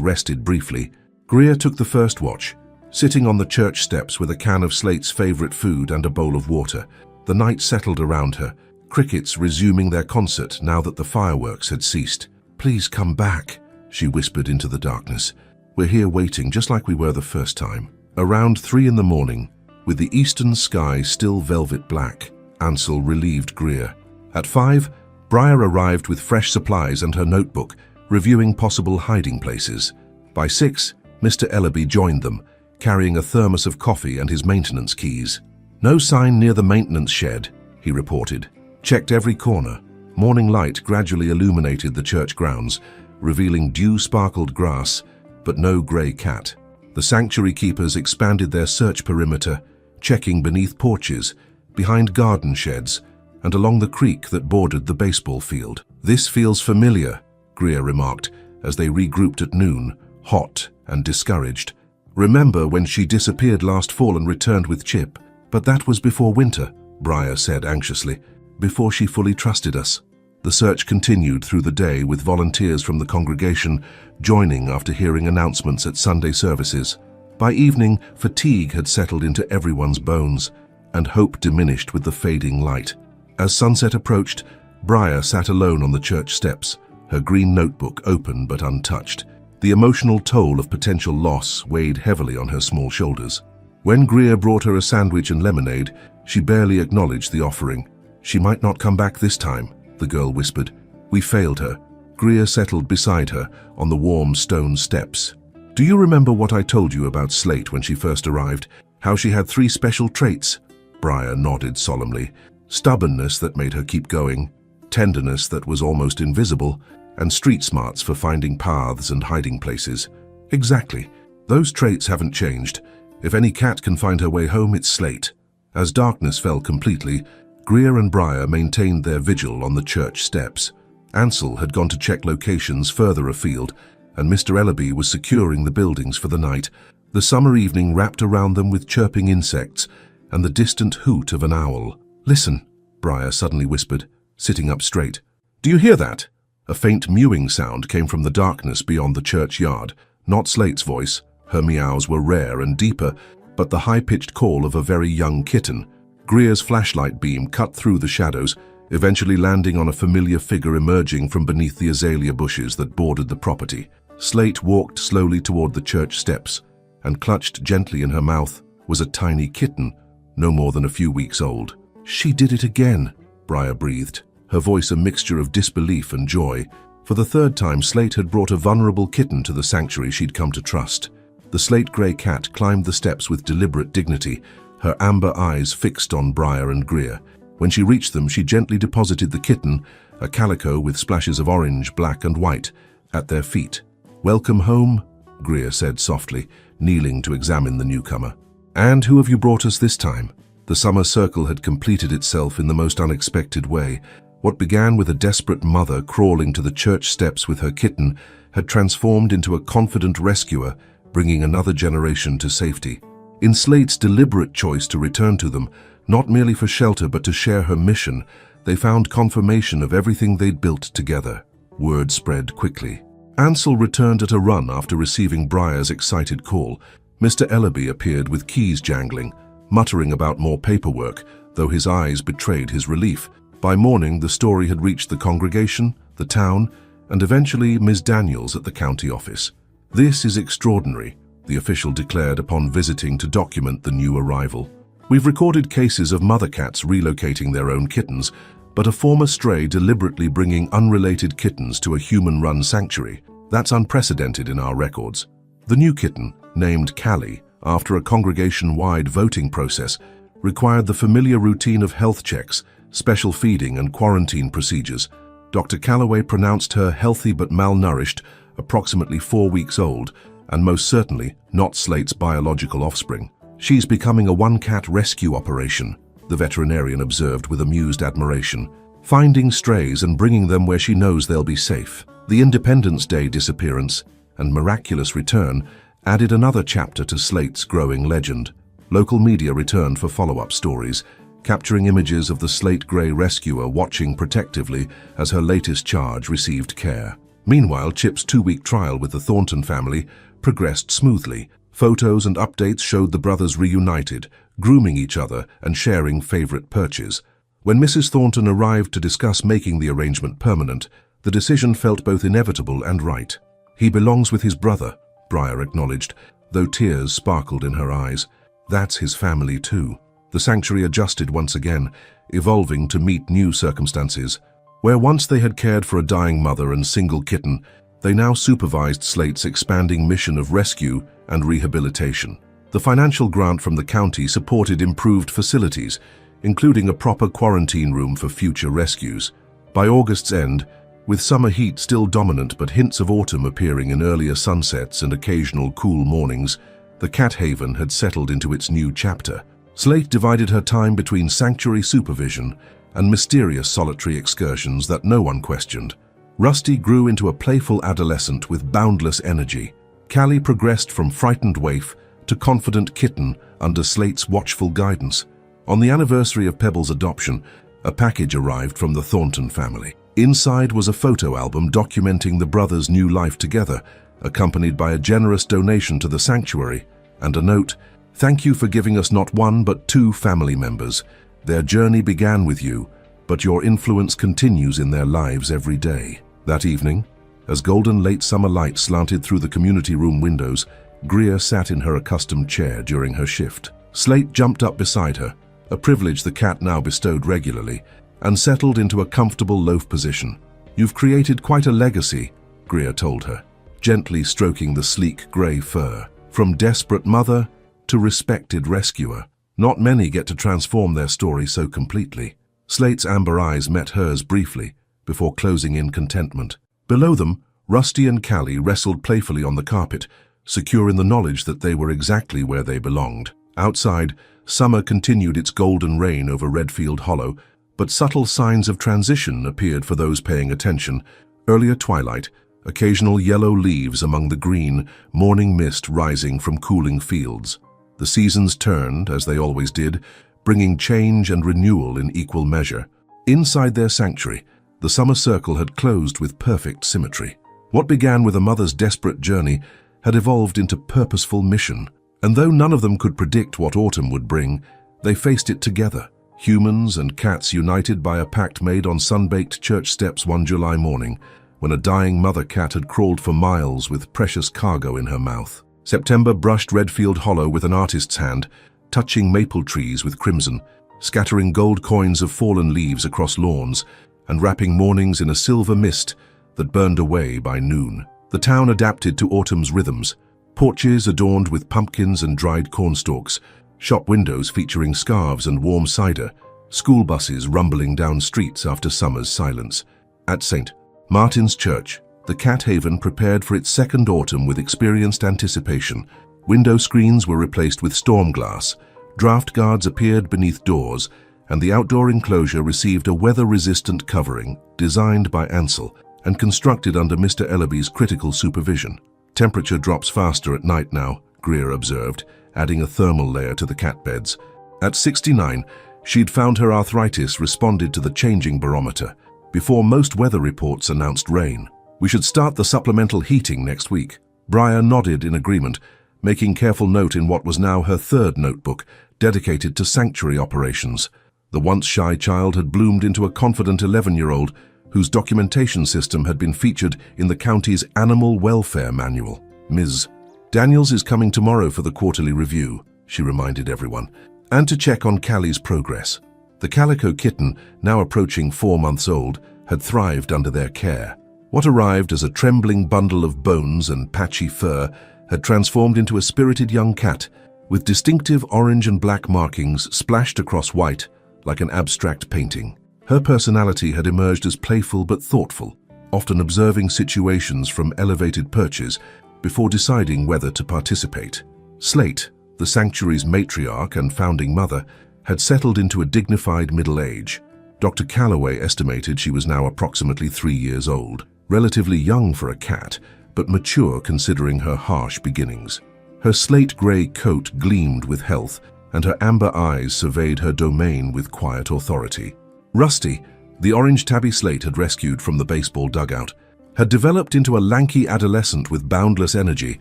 rested briefly. Greer took the first watch, sitting on the church steps with a can of Slate's favorite food and a bowl of water. The night settled around her, crickets resuming their concert now that the fireworks had ceased. "Please come back," she whispered into the darkness. "We're here waiting just like we were the first time." Around 3 in the morning, with the eastern sky still velvet black, Ansel relieved Greer. At 5, Briar arrived with fresh supplies and her notebook, reviewing possible hiding places. By 6, Mr. Ellaby joined them, carrying a thermos of coffee and his maintenance keys. "No sign near the maintenance shed," he reported. Checked every corner. Morning light gradually illuminated the church grounds, revealing dew-sparkled grass, but no grey cat. The sanctuary keepers expanded their search perimeter, checking beneath porches, behind garden sheds, and along the creek that bordered the baseball field. "This feels familiar," Greer remarked, as they regrouped at noon, hot and discouraged. "Remember when she disappeared last fall and returned with Chip? But that was before winter," Briar said anxiously, "before she fully trusted us." The search continued through the day with volunteers from the congregation joining after hearing announcements at Sunday services. By evening, fatigue had settled into everyone's bones, and hope diminished with the fading light. As sunset approached, Briar sat alone on the church steps, her green notebook open but untouched. The emotional toll of potential loss weighed heavily on her small shoulders. When Greer brought her a sandwich and lemonade, she barely acknowledged the offering. "She might not come back this time," the girl whispered. "We failed her." Greer settled beside her on the warm stone steps. "Do you remember what I told you about Slate when she first arrived? How she had 3 special traits?" Briar nodded solemnly. Stubbornness that made her keep going, tenderness that was almost invisible, and street smarts for finding paths and hiding places. "Exactly. Those traits haven't changed. If any cat can find her way home, it's Slate." As darkness fell completely, Greer and Briar maintained their vigil on the church steps. Ansel had gone to check locations further afield, and Mr. Ellaby was securing the buildings for the night. The summer evening wrapped around them with chirping insects and the distant hoot of an owl. "Listen," Briar suddenly whispered, sitting up straight. "Do you hear that?" A faint mewing sound came from the darkness beyond the churchyard. Not Slate's voice. Her meows were rare and deeper, but the high-pitched call of a very young kitten. Greer's flashlight beam cut through the shadows, eventually landing on a familiar figure emerging from beneath the azalea bushes that bordered the property. Slate walked slowly toward the church steps, and clutched gently in her mouth was a tiny kitten, no more than a few weeks old. "She did it again," Briar breathed, her voice a mixture of disbelief and joy. For the 3rd time, Slate had brought a vulnerable kitten to the sanctuary she'd come to trust. The slate-grey cat climbed the steps with deliberate dignity, her amber eyes fixed on Briar and Greer. When she reached them, she gently deposited the kitten, a calico with splashes of orange, black and white, at their feet. "Welcome home," Greer said softly, kneeling to examine the newcomer. "And who have you brought us this time?" The summer circle had completed itself in the most unexpected way. What began with a desperate mother crawling to the church steps with her kitten had transformed into a confident rescuer, bringing another generation to safety. In Slate's deliberate choice to return to them, not merely for shelter but to share her mission, they found confirmation of everything they'd built together. Word spread quickly. Ansel returned at a run after receiving Briar's excited call. Mr. Ellaby appeared with keys jangling, muttering about more paperwork, though his eyes betrayed his relief. By morning, the story had reached the congregation, the town, and eventually Ms. Daniels at the county office. "This is extraordinary," the official declared upon visiting to document the new arrival. "We've recorded cases of mother cats relocating their own kittens, but a former stray deliberately bringing unrelated kittens to a human-run sanctuary. That's unprecedented in our records." The new kitten, named Callie, after a congregation-wide voting process, required the familiar routine of health checks, special feeding and quarantine procedures. Dr. Calloway pronounced her healthy but malnourished, approximately 4 weeks old, and most certainly not Slate's biological offspring. "She's becoming a one-cat rescue operation," the veterinarian observed with amused admiration, "finding strays and bringing them where she knows they'll be safe." The Independence Day disappearance and miraculous return added another chapter to Slate's growing legend. Local media returned for follow-up stories, capturing images of the Slate Grey rescuer watching protectively as her latest charge received care. Meanwhile, Chip's 2-week trial with the Thornton family progressed smoothly. Photos and updates showed the brothers reunited, grooming each other and sharing favorite perches. When Mrs. Thornton arrived to discuss making the arrangement permanent, the decision felt both inevitable and right. "He belongs with his brother," Briar acknowledged, though tears sparkled in her eyes. "That's his family too." The sanctuary adjusted once again, evolving to meet new circumstances. Where once they had cared for a dying mother and single kitten, they now supervised Slate's expanding mission of rescue and rehabilitation. The financial grant from the county supported improved facilities, including a proper quarantine room for future rescues. By August's end, with summer heat still dominant but hints of autumn appearing in earlier sunsets and occasional cool mornings, the cat haven had settled into its new chapter. Slate divided her time between sanctuary supervision and mysterious solitary excursions that no one questioned. Rusty grew into a playful adolescent with boundless energy. Callie progressed from frightened waif to confident kitten under Slate's watchful guidance. On the anniversary of Pebble's adoption, a package arrived from the Thornton family. Inside was a photo album documenting the brothers' new life together, accompanied by a generous donation to the sanctuary and a note, "Thank you for giving us not one but 2 family members. Their journey began with you, but your influence continues in their lives every day." That evening, as golden late summer light slanted through the community room windows, Greer sat in her accustomed chair during her shift. Slate jumped up beside her, a privilege the cat now bestowed regularly, and settled into a comfortable loaf position. "You've created quite a legacy," Greer told her, gently stroking the sleek grey fur. "From desperate mother to respected rescuer. Not many get to transform their story so completely." Slate's amber eyes met hers briefly, before closing in contentment. Below them, Rusty and Callie wrestled playfully on the carpet, secure in the knowledge that they were exactly where they belonged. Outside, summer continued its golden reign over Redfield Hollow, but subtle signs of transition appeared for those paying attention. Earlier twilight, occasional yellow leaves among the green, morning mist rising from cooling fields. The seasons turned, as they always did, bringing change and renewal in equal measure. Inside their sanctuary, the summer circle had closed with perfect symmetry. What began with a mother's desperate journey had evolved into purposeful mission. And though none of them could predict what autumn would bring, they faced it together, humans and cats united by a pact made on sun-baked church steps one July morning, when a dying mother cat had crawled for miles with precious cargo in her mouth. September brushed Redfield Hollow with an artist's hand, touching maple trees with crimson, scattering gold coins of fallen leaves across lawns, and wrapping mornings in a silver mist that burned away by noon. The town adapted to autumn's rhythms, porches adorned with pumpkins and dried cornstalks, shop windows featuring scarves and warm cider, school buses rumbling down streets after summer's silence. At St. Martin's Church, the cat haven prepared for its second autumn with experienced anticipation. Window screens were replaced with storm glass, draft guards appeared beneath doors, and the outdoor enclosure received a weather-resistant covering designed by Ansel and constructed under Mr. Ellaby's critical supervision. "Temperature drops faster at night now," Greer observed, adding a thermal layer to the cat beds. At 69, she'd found her arthritis responded to the changing barometer, before most weather reports announced rain. "We should start the supplemental heating next week." Briar nodded in agreement, making careful note in what was now her 3rd notebook, dedicated to sanctuary operations. The once shy child had bloomed into a confident 11-year-old whose documentation system had been featured in the county's Animal Welfare Manual. "Ms. Daniels is coming tomorrow for the quarterly review," she reminded everyone, "and to check on Callie's progress." The calico kitten, now approaching 4 months old, had thrived under their care. What arrived as a trembling bundle of bones and patchy fur had transformed into a spirited young cat, with distinctive orange and black markings splashed across white like an abstract painting. Her personality had emerged as playful but thoughtful, often observing situations from elevated perches before deciding whether to participate. Slate, the sanctuary's matriarch and founding mother, had settled into a dignified middle age. Dr. Calloway estimated she was now approximately 3 years old, relatively young for a cat, but mature considering her harsh beginnings. Her slate-grey coat gleamed with health, and her amber eyes surveyed her domain with quiet authority. Rusty, the orange tabby slate had rescued from the baseball dugout, had developed into a lanky adolescent with boundless energy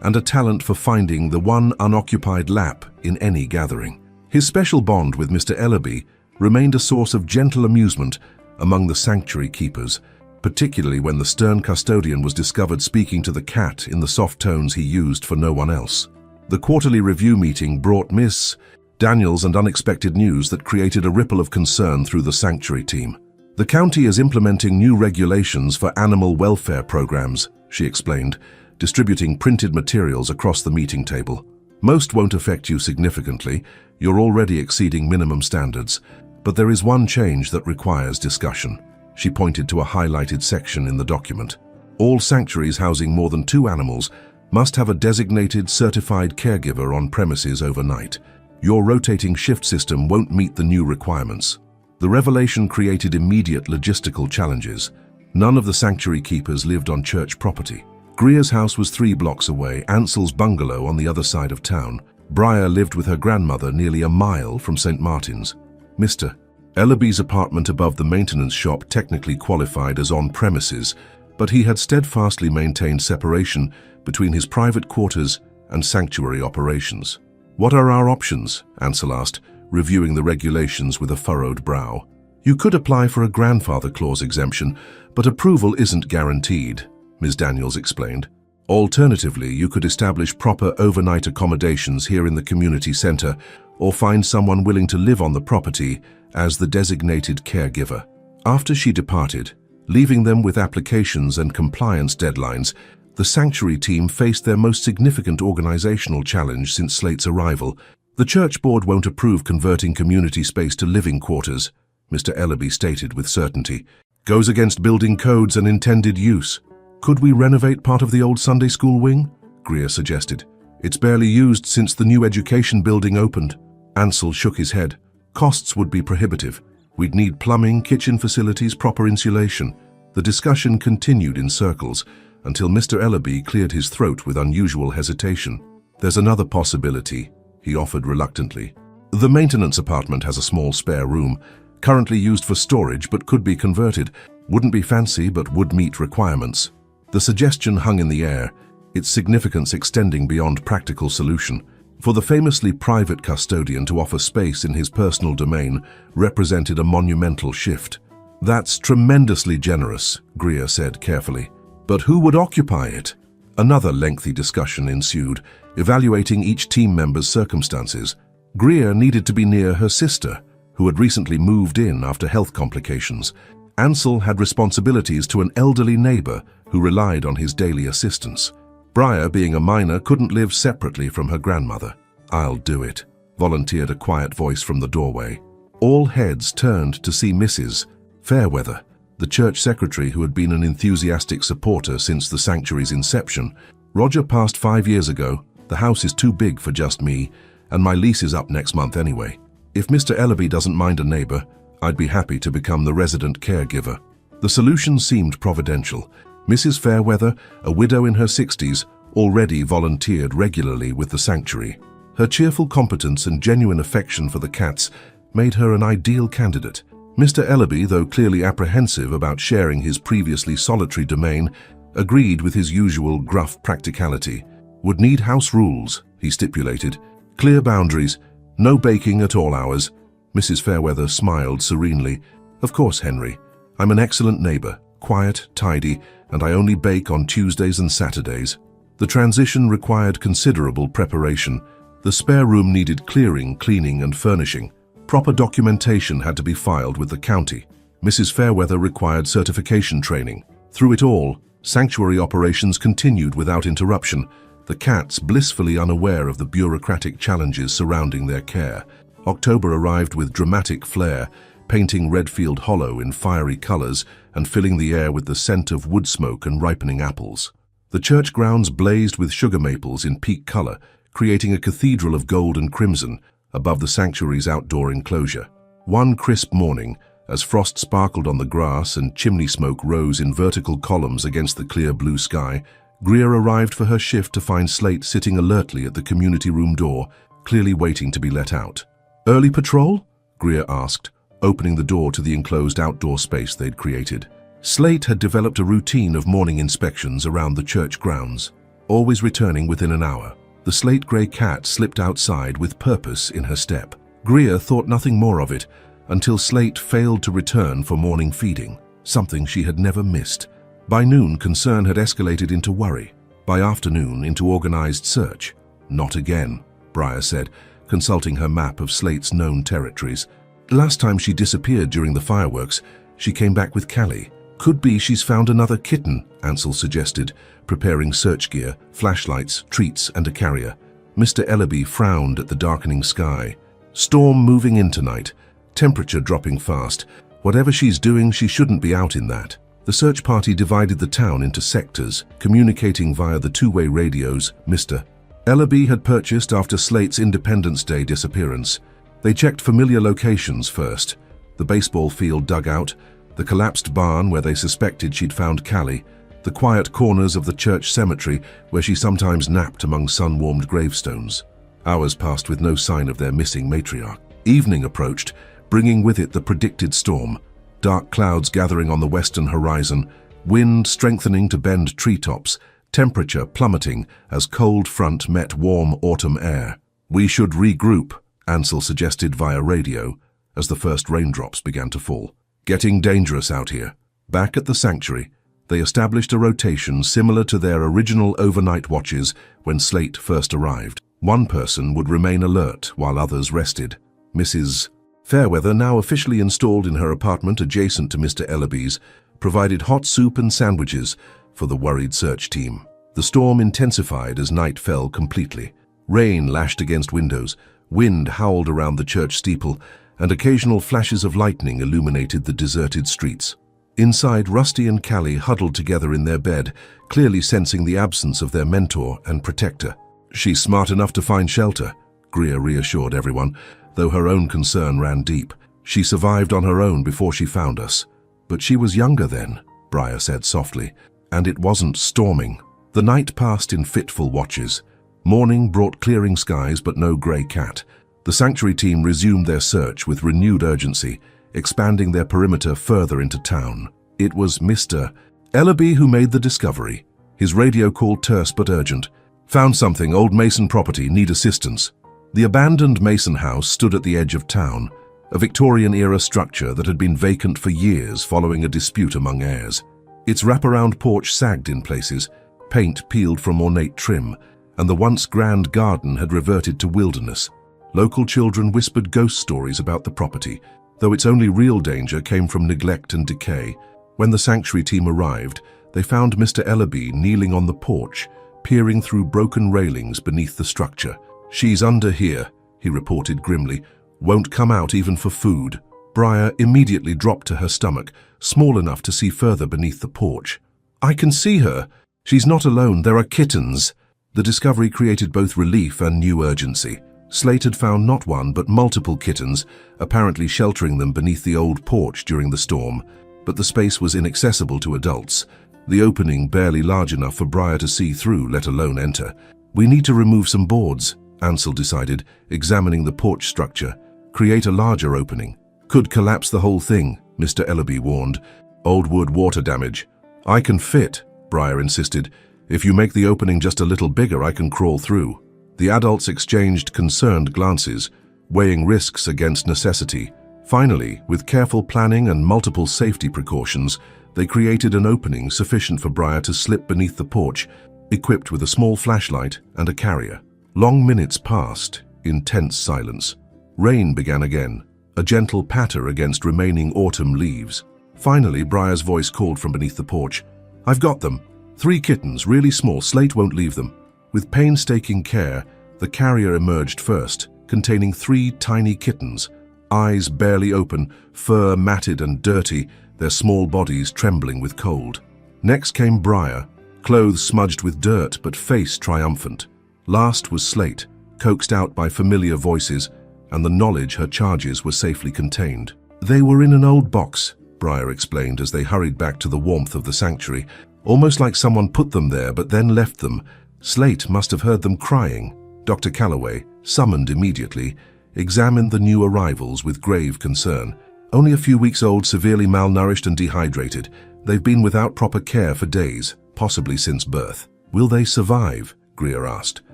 and a talent for finding the one unoccupied lap in any gathering. His special bond with Mr. Ellaby remained a source of gentle amusement among the sanctuary keepers, particularly when the stern custodian was discovered speaking to the cat in the soft tones he used for no one else. The quarterly review meeting brought Miss Daniels and unexpected news that created a ripple of concern through the sanctuary team. "The county is implementing new regulations for animal welfare programs," she explained, distributing printed materials across the meeting table. "Most won't affect you significantly. You're already exceeding minimum standards. But there is one change that requires discussion." She pointed to a highlighted section in the document. "All sanctuaries housing more than 2 animals must have a designated certified caregiver on premises overnight. Your rotating shift system won't meet the new requirements." The revelation created immediate logistical challenges. None of the sanctuary keepers lived on church property. Greer's house was 3 blocks away, Ansell's bungalow on the other side of town. Briar lived with her grandmother nearly a mile from St. Martin's. Mr. Ellaby's apartment above the maintenance shop technically qualified as on-premises, but he had steadfastly maintained separation between his private quarters and sanctuary operations. "What are our options?" Ansell asked, reviewing the regulations with a furrowed brow. "You could apply for a grandfather clause exemption, but approval isn't guaranteed," Ms. Daniels explained. "Alternatively, you could establish proper overnight accommodations here in the community center or find someone willing to live on the property as the designated caregiver." After she departed, leaving them with applications and compliance deadlines, the sanctuary team faced their most significant organizational challenge since Slate's arrival. "The church board won't approve converting community space to living quarters," Mr. Ellaby stated with certainty. "Goes against building codes and intended use." "Could we renovate part of the old Sunday school wing?" Greer suggested. "It's barely used since the new education building opened." Ansell shook his head. "Costs would be prohibitive. We'd need plumbing, kitchen facilities, proper insulation." The discussion continued in circles until Mr. Ellaby cleared his throat with unusual hesitation. "There's another possibility," he offered reluctantly. "The maintenance apartment has a small spare room, currently used for storage but could be converted. Wouldn't be fancy but would meet requirements." The suggestion hung in the air, its significance extending beyond practical solution. For the famously private custodian to offer space in his personal domain represented a monumental shift. "That's tremendously generous," Greer said carefully. "But who would occupy it?" Another lengthy discussion ensued, evaluating each team member's circumstances. Greer needed to be near her sister, who had recently moved in after health complications. Ansell had responsibilities to an elderly neighbor who relied on his daily assistance. Briar, being a minor, couldn't live separately from her grandmother. "I'll do it," volunteered a quiet voice from the doorway. All heads turned to see Mrs. Fairweather, the church secretary who had been an enthusiastic supporter since the sanctuary's inception. "Roger passed 5 years ago. The house is too big for just me, and my lease is up next month anyway. If Mr. Ellaby doesn't mind a neighbor, I'd be happy to become the resident caregiver." The solution seemed providential. Mrs. Fairweather, a widow in her 60s, already volunteered regularly with the sanctuary. Her cheerful competence and genuine affection for the cats made her an ideal candidate. Mr. Ellaby, though clearly apprehensive about sharing his previously solitary domain, agreed with his usual gruff practicality. "Would need house rules," he stipulated. "Clear boundaries, no baking at all hours." Mrs. Fairweather smiled serenely. "Of course, Henry. I'm an excellent neighbor, quiet, tidy, and I only bake on Tuesdays and Saturdays." The transition required considerable preparation. The spare room needed clearing, cleaning, and furnishing. Proper documentation had to be filed with the county. Mrs. Fairweather required certification training. Through it all, sanctuary operations continued without interruption, the cats blissfully unaware of the bureaucratic challenges surrounding their care. October arrived with dramatic flair, painting Redfield Hollow in fiery colors and filling the air with the scent of wood smoke and ripening apples. The church grounds blazed with sugar maples in peak color, creating a cathedral of gold and crimson above the sanctuary's outdoor enclosure. One crisp morning, as frost sparkled on the grass and chimney smoke rose in vertical columns against the clear blue sky, Greer arrived for her shift to find Slate sitting alertly at the community room door, clearly waiting to be let out. "Early patrol?" Greer asked, opening the door to the enclosed outdoor space they'd created. Slate had developed a routine of morning inspections around the church grounds, always returning within an hour. The slate-grey cat slipped outside with purpose in her step. Greer thought nothing more of it until Slate failed to return for morning feeding, something she had never missed. By noon, concern had escalated into worry. By afternoon, into organized search. "Not again," Briar said, consulting her map of Slate's known territories. "Last time she disappeared during the fireworks, she came back with Callie. Could be she's found another kitten," Ansel suggested, preparing search gear, flashlights, treats, and a carrier. Mr. Ellaby frowned at the darkening sky. "Storm moving in tonight. Temperature dropping fast. Whatever she's doing, she shouldn't be out in that." The search party divided the town into sectors, communicating via the two-way radios Mr. Ellaby had purchased after Slate's Independence Day disappearance. They checked familiar locations first: the baseball field dugout, the collapsed barn where they suspected she'd found Callie, the quiet corners of the church cemetery where she sometimes napped among sun-warmed gravestones. Hours passed with no sign of their missing matriarch. Evening approached, bringing with it the predicted storm. Dark clouds gathering on the western horizon, wind strengthening to bend treetops, temperature plummeting as cold front met warm autumn air. "We should regroup," Ansel suggested via radio as the first raindrops began to fall. "Getting dangerous out here." Back at the sanctuary, they established a rotation similar to their original overnight watches when Slate first arrived. One person would remain alert while others rested. Mrs. Fairweather, now officially installed in her apartment adjacent to Mr. Ellaby's, provided hot soup and sandwiches for the worried search team. The storm intensified as night fell completely. Rain lashed against windows, wind howled around the church steeple, and occasional flashes of lightning illuminated the deserted streets. Inside, Rusty and Callie huddled together in their bed, clearly sensing the absence of their mentor and protector. "She's smart enough to find shelter," Greer reassured everyone, though her own concern ran deep. "She survived on her own before she found us." "But she was younger then," Briar said softly, "and it wasn't storming." The night passed in fitful watches. Morning brought clearing skies but no grey cat. The sanctuary team resumed their search with renewed urgency, expanding their perimeter further into town. It was Mr. Ellaby who made the discovery. His radio call terse but urgent. "Found something, old Mason property, need assistance." The abandoned Mason house stood at the edge of town, a Victorian-era structure that had been vacant for years following a dispute among heirs. Its wraparound porch sagged in places, paint peeled from ornate trim, and the once grand garden had reverted to wilderness. Local children whispered ghost stories about the property, though its only real danger came from neglect and decay. When the sanctuary team arrived, they found Mr. Ellaby kneeling on the porch, peering through broken railings beneath the structure. "She's under here," he reported grimly. "Won't come out even for food." Briar immediately dropped to her stomach, small enough to see further beneath the porch. "I can see her. She's not alone. There are kittens." The discovery created both relief and new urgency. Slate had found not one but multiple kittens, apparently sheltering them beneath the old porch during the storm. But the space was inaccessible to adults, the opening barely large enough for Briar to see through, let alone enter. "We need to remove some boards," Ansel decided, examining the porch structure. "Create a larger opening." "Could collapse the whole thing," Mr. Ellaby warned. "Old wood water damage." "I can fit," Briar insisted. "If you make the opening just a little bigger, I can crawl through." The adults exchanged concerned glances, weighing risks against necessity. Finally, with careful planning and multiple safety precautions, they created an opening sufficient for Briar to slip beneath the porch, equipped with a small flashlight and a carrier. Long minutes passed in tense silence. Rain began again, a gentle patter against remaining autumn leaves. Finally, Briar's voice called from beneath the porch. "I've got them. 3 kittens, really small. Slate won't leave them." With painstaking care, the carrier emerged first, containing 3 tiny kittens, eyes barely open, fur matted and dirty, their small bodies trembling with cold. Next came Briar, clothes smudged with dirt but face triumphant. Last was Slate, coaxed out by familiar voices and the knowledge her charges were safely contained. "They were in an old box," Briar explained as they hurried back to the warmth of the sanctuary. almost like someone put them there but then left them. Slate must have heard them crying. Dr. Calloway, summoned immediately, examined the new arrivals with grave concern. Only a few weeks old, severely malnourished and dehydrated. They've been without proper care for days, possibly since birth. Will they survive? Greer asked,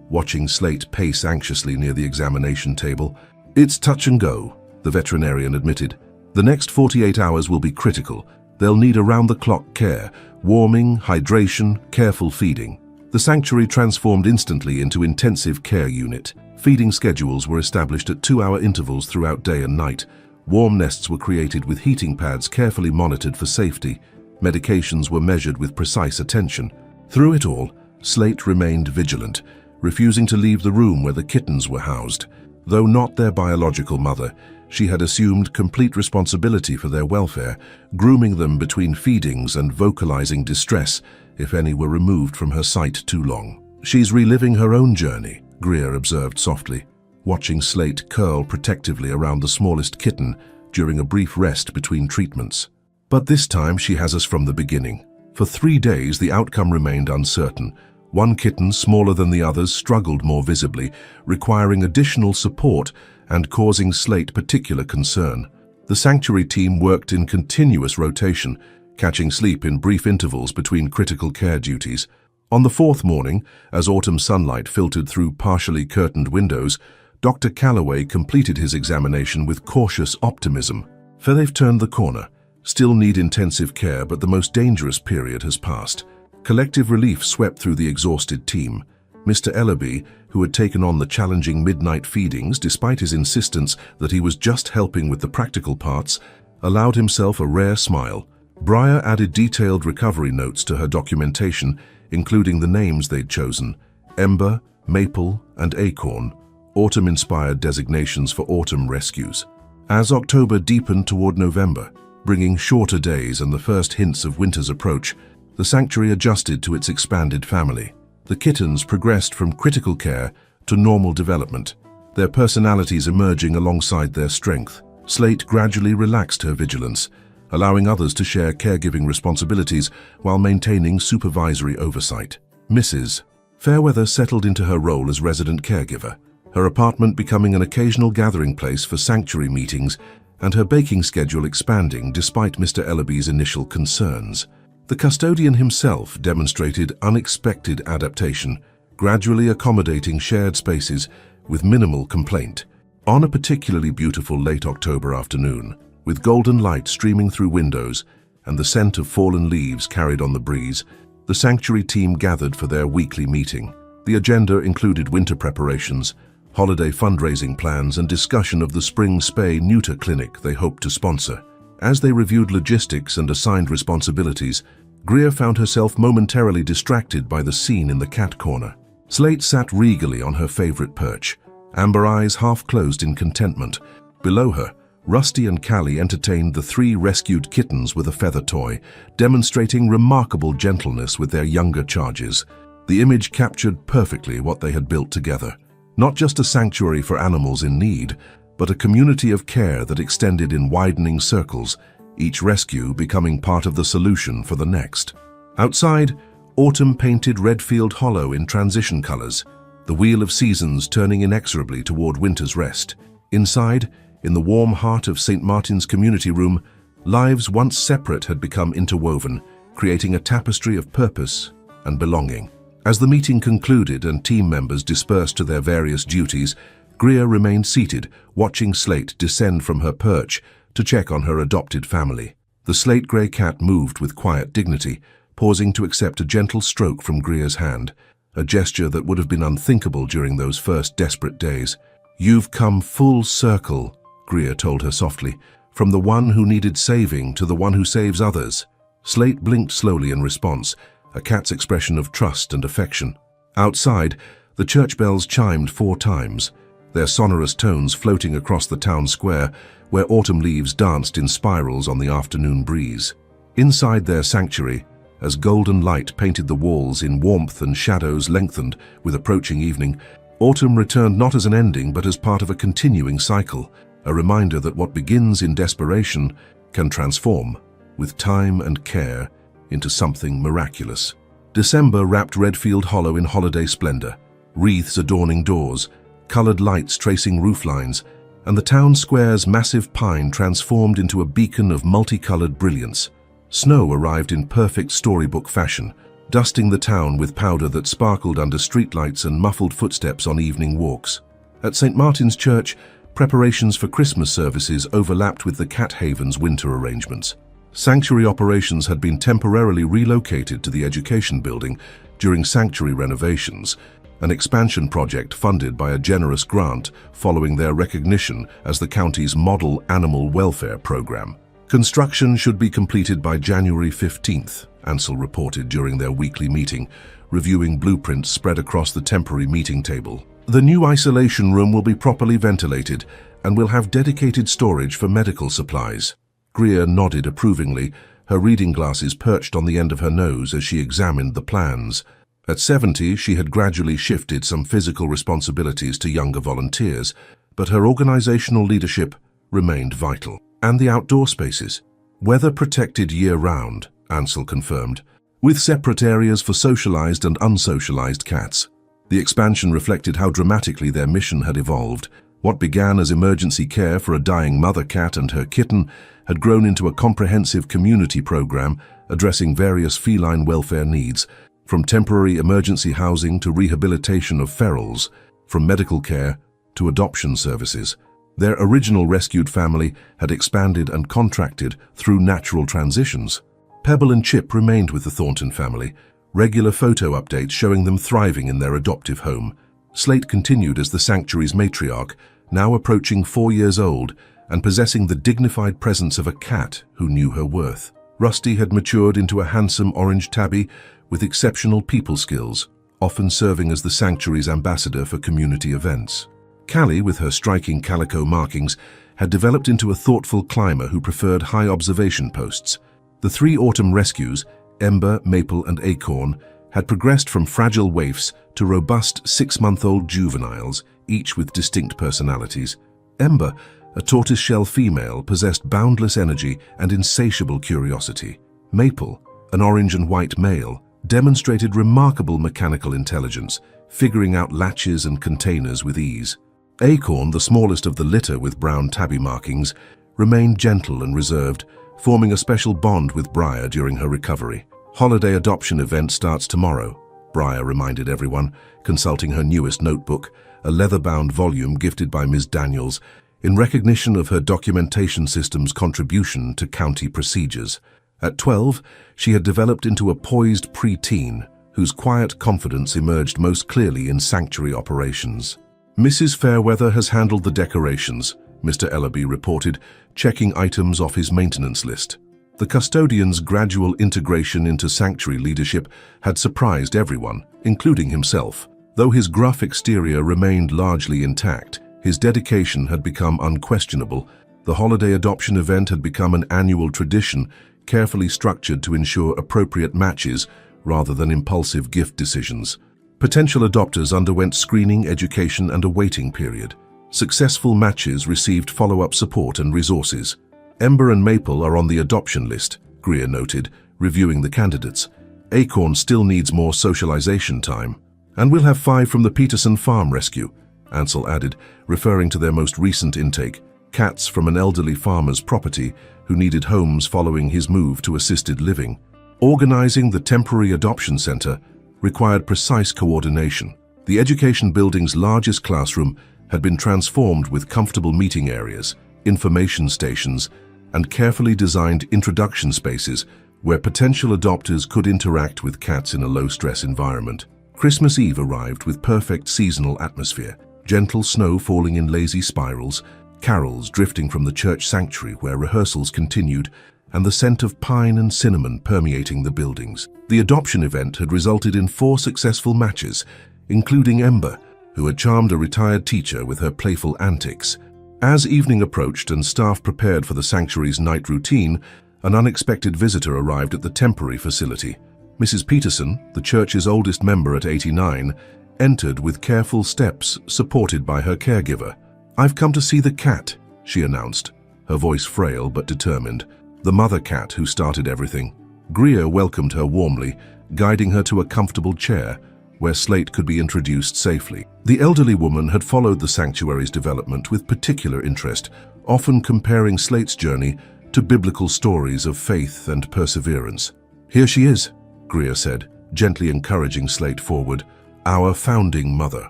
watching Slate pace anxiously near the examination table. It's touch and go, the veterinarian admitted. The next 48 hours will be critical. They'll need around-the-clock care, warming, hydration, careful feeding. The sanctuary transformed instantly into intensive care unit. Feeding schedules were established at 2-hour intervals throughout day and night. Warm nests were created with heating pads carefully monitored for safety. Medications were measured with precise attention. Through it all, Slate remained vigilant, refusing to leave the room where the kittens were housed. Though not their biological mother, she had assumed complete responsibility for their welfare, grooming them between feedings and vocalizing distress if any were removed from her sight too long. She's reliving her own journey, Greer observed softly, watching Slate curl protectively around the smallest kitten during a brief rest between treatments. But this time she has us from the beginning. For 3 days the outcome remained uncertain. One kitten, smaller than the others, struggled more visibly, requiring additional support and causing Slate particular concern. The sanctuary team worked in continuous rotation, catching sleep in brief intervals between critical care duties. On the 4th morning, as autumn sunlight filtered through partially curtained windows, Dr. Calloway completed his examination with cautious optimism. For they've turned the corner. Still need intensive care, but the most dangerous period has passed. Collective relief swept through the exhausted team. Mr. Ellaby, who had taken on the challenging midnight feedings despite his insistence that he was just helping with the practical parts, allowed himself a rare smile. Briar added detailed recovery notes to her documentation, including the names they'd chosen: Ember, Maple, and Acorn, autumn-inspired designations for autumn rescues. As October deepened toward November, bringing shorter days and the first hints of winter's approach, the sanctuary adjusted to its expanded family. The kittens progressed from critical care to normal development, their personalities emerging alongside their strength. Slate gradually relaxed her vigilance, allowing others to share caregiving responsibilities while maintaining supervisory oversight. Mrs. Fairweather settled into her role as resident caregiver, her apartment becoming an occasional gathering place for sanctuary meetings and her baking schedule expanding despite Mr. Ellaby's initial concerns. The custodian himself demonstrated unexpected adaptation, gradually accommodating shared spaces with minimal complaint. On a particularly beautiful late October afternoon, with golden light streaming through windows and the scent of fallen leaves carried on the breeze, the sanctuary team gathered for their weekly meeting. The agenda included winter preparations, holiday fundraising plans, and discussion of the spring spay-neuter clinic they hoped to sponsor. As they reviewed logistics and assigned responsibilities, Greer found herself momentarily distracted by the scene in the cat corner. Slate sat regally on her favorite perch, amber eyes half closed in contentment. Below her, Rusty and Callie entertained the 3 rescued kittens with a feather toy, demonstrating remarkable gentleness with their younger charges. The image captured perfectly what they had built together. Not just a sanctuary for animals in need, but a community of care that extended in widening circles, each rescue becoming part of the solution for the next. Outside, autumn painted Redfield Hollow in transition colors, the wheel of seasons turning inexorably toward winter's rest. Inside, in the warm heart of St. Martin's community room, lives once separate had become interwoven, creating a tapestry of purpose and belonging. As the meeting concluded and team members dispersed to their various duties, Greer remained seated, watching Slate descend from her perch to check on her adopted family. The slate-gray cat moved with quiet dignity, pausing to accept a gentle stroke from Greer's hand, a gesture that would have been unthinkable during those first desperate days. "You've come full circle," Greer told her softly, "from the one who needed saving to the one who saves others." Slate blinked slowly in response, a cat's expression of trust and affection. Outside, the church bells chimed 4 times, their sonorous tones floating across the town square where autumn leaves danced in spirals on the afternoon breeze. Inside their sanctuary, as golden light painted the walls in warmth and shadows lengthened with approaching evening, autumn returned not as an ending but as part of a continuing cycle, a reminder that what begins in desperation can transform, with time and care, into something miraculous. December wrapped Redfield Hollow in holiday splendor, wreaths adorning doors, colored lights tracing rooflines, and the town square's massive pine transformed into a beacon of multicolored brilliance. Snow arrived in perfect storybook fashion, dusting the town with powder that sparkled under streetlights and muffled footsteps on evening walks. At St. Martin's Church, preparations for Christmas services overlapped with the Cat Haven's winter arrangements. Sanctuary operations had been temporarily relocated to the education building during sanctuary renovations, an expansion project funded by a generous grant following their recognition as the county's model animal welfare program. Construction should be completed by January 15th, Ansel reported during their weekly meeting, reviewing blueprints spread across the temporary meeting table. The new isolation room will be properly ventilated and will have dedicated storage for medical supplies. Greer nodded approvingly, her reading glasses perched on the end of her nose as she examined the plans. At 70, she had gradually shifted some physical responsibilities to younger volunteers, but her organizational leadership remained vital. And the outdoor spaces. Weather protected year-round, Ansel confirmed, with separate areas for socialized and unsocialized cats. The expansion reflected how dramatically their mission had evolved. What began as emergency care for a dying mother cat and her kitten had grown into a comprehensive community program addressing various feline welfare needs, from temporary emergency housing to rehabilitation of ferals, from medical care to adoption services. Their original rescued family had expanded and contracted through natural transitions. Pebble and Chip remained with the Thornton family, regular photo updates showing them thriving in their adoptive home. Slate continued as the sanctuary's matriarch, now approaching 4 years old and possessing the dignified presence of a cat who knew her worth. Rusty had matured into a handsome orange tabby with exceptional people skills, often serving as the sanctuary's ambassador for community events. Callie, with her striking calico markings, had developed into a thoughtful climber who preferred high observation posts. The 3 autumn rescues, Ember, Maple, and Acorn, had progressed from fragile waifs to robust 6-month-old juveniles, each with distinct personalities. Ember, a tortoiseshell female, possessed boundless energy and insatiable curiosity. Maple, an orange and white male, demonstrated remarkable mechanical intelligence, figuring out latches and containers with ease. Acorn, the smallest of the litter with brown tabby markings, remained gentle and reserved, forming a special bond with Briar during her recovery. Holiday adoption event starts tomorrow, Briar reminded everyone, consulting her newest notebook, a leather-bound volume gifted by Ms. Daniels, in recognition of her documentation system's contribution to county procedures. At 12, she had developed into a poised preteen, whose quiet confidence emerged most clearly in sanctuary operations. Mrs. Fairweather has handled the decorations, Mr. Ellaby reported, checking items off his maintenance list. The custodian's gradual integration into sanctuary leadership had surprised everyone, including himself. Though his gruff exterior remained largely intact, his dedication had become unquestionable. The holiday adoption event had become an annual tradition, carefully structured to ensure appropriate matches rather than impulsive gift decisions. Potential adopters underwent screening, education, and a waiting period. Successful matches received follow-up support and resources. Ember and Maple are on the adoption list, Greer noted, reviewing the candidates. Acorn still needs more socialization time. And we'll have 5 from the Peterson Farm Rescue, Ansel added, referring to their most recent intake, cats from an elderly farmer's property who needed homes following his move to assisted living. Organizing the temporary adoption center required precise coordination. The education building's largest classroom had been transformed with comfortable meeting areas, information stations, and carefully designed introduction spaces where potential adopters could interact with cats in a low-stress environment. Christmas Eve arrived with perfect seasonal atmosphere, gentle snow falling in lazy spirals, carols drifting from the church sanctuary where rehearsals continued, and the scent of pine and cinnamon permeating the buildings. The adoption event had resulted in 4 successful matches, including Ember, who had charmed a retired teacher with her playful antics. As evening approached and staff prepared for the sanctuary's night routine, an unexpected visitor arrived at the temporary facility. Mrs. Peterson, the church's oldest member at 89, entered with careful steps supported by her caregiver. "I've come to see the cat," she announced, her voice frail but determined. The mother cat who started everything. Greer welcomed her warmly, guiding her to a comfortable chair where Slate could be introduced safely. The elderly woman had followed the sanctuary's development with particular interest, often comparing Slate's journey to biblical stories of faith and perseverance. "Here she is," Greer said, gently encouraging Slate forward, "our founding mother."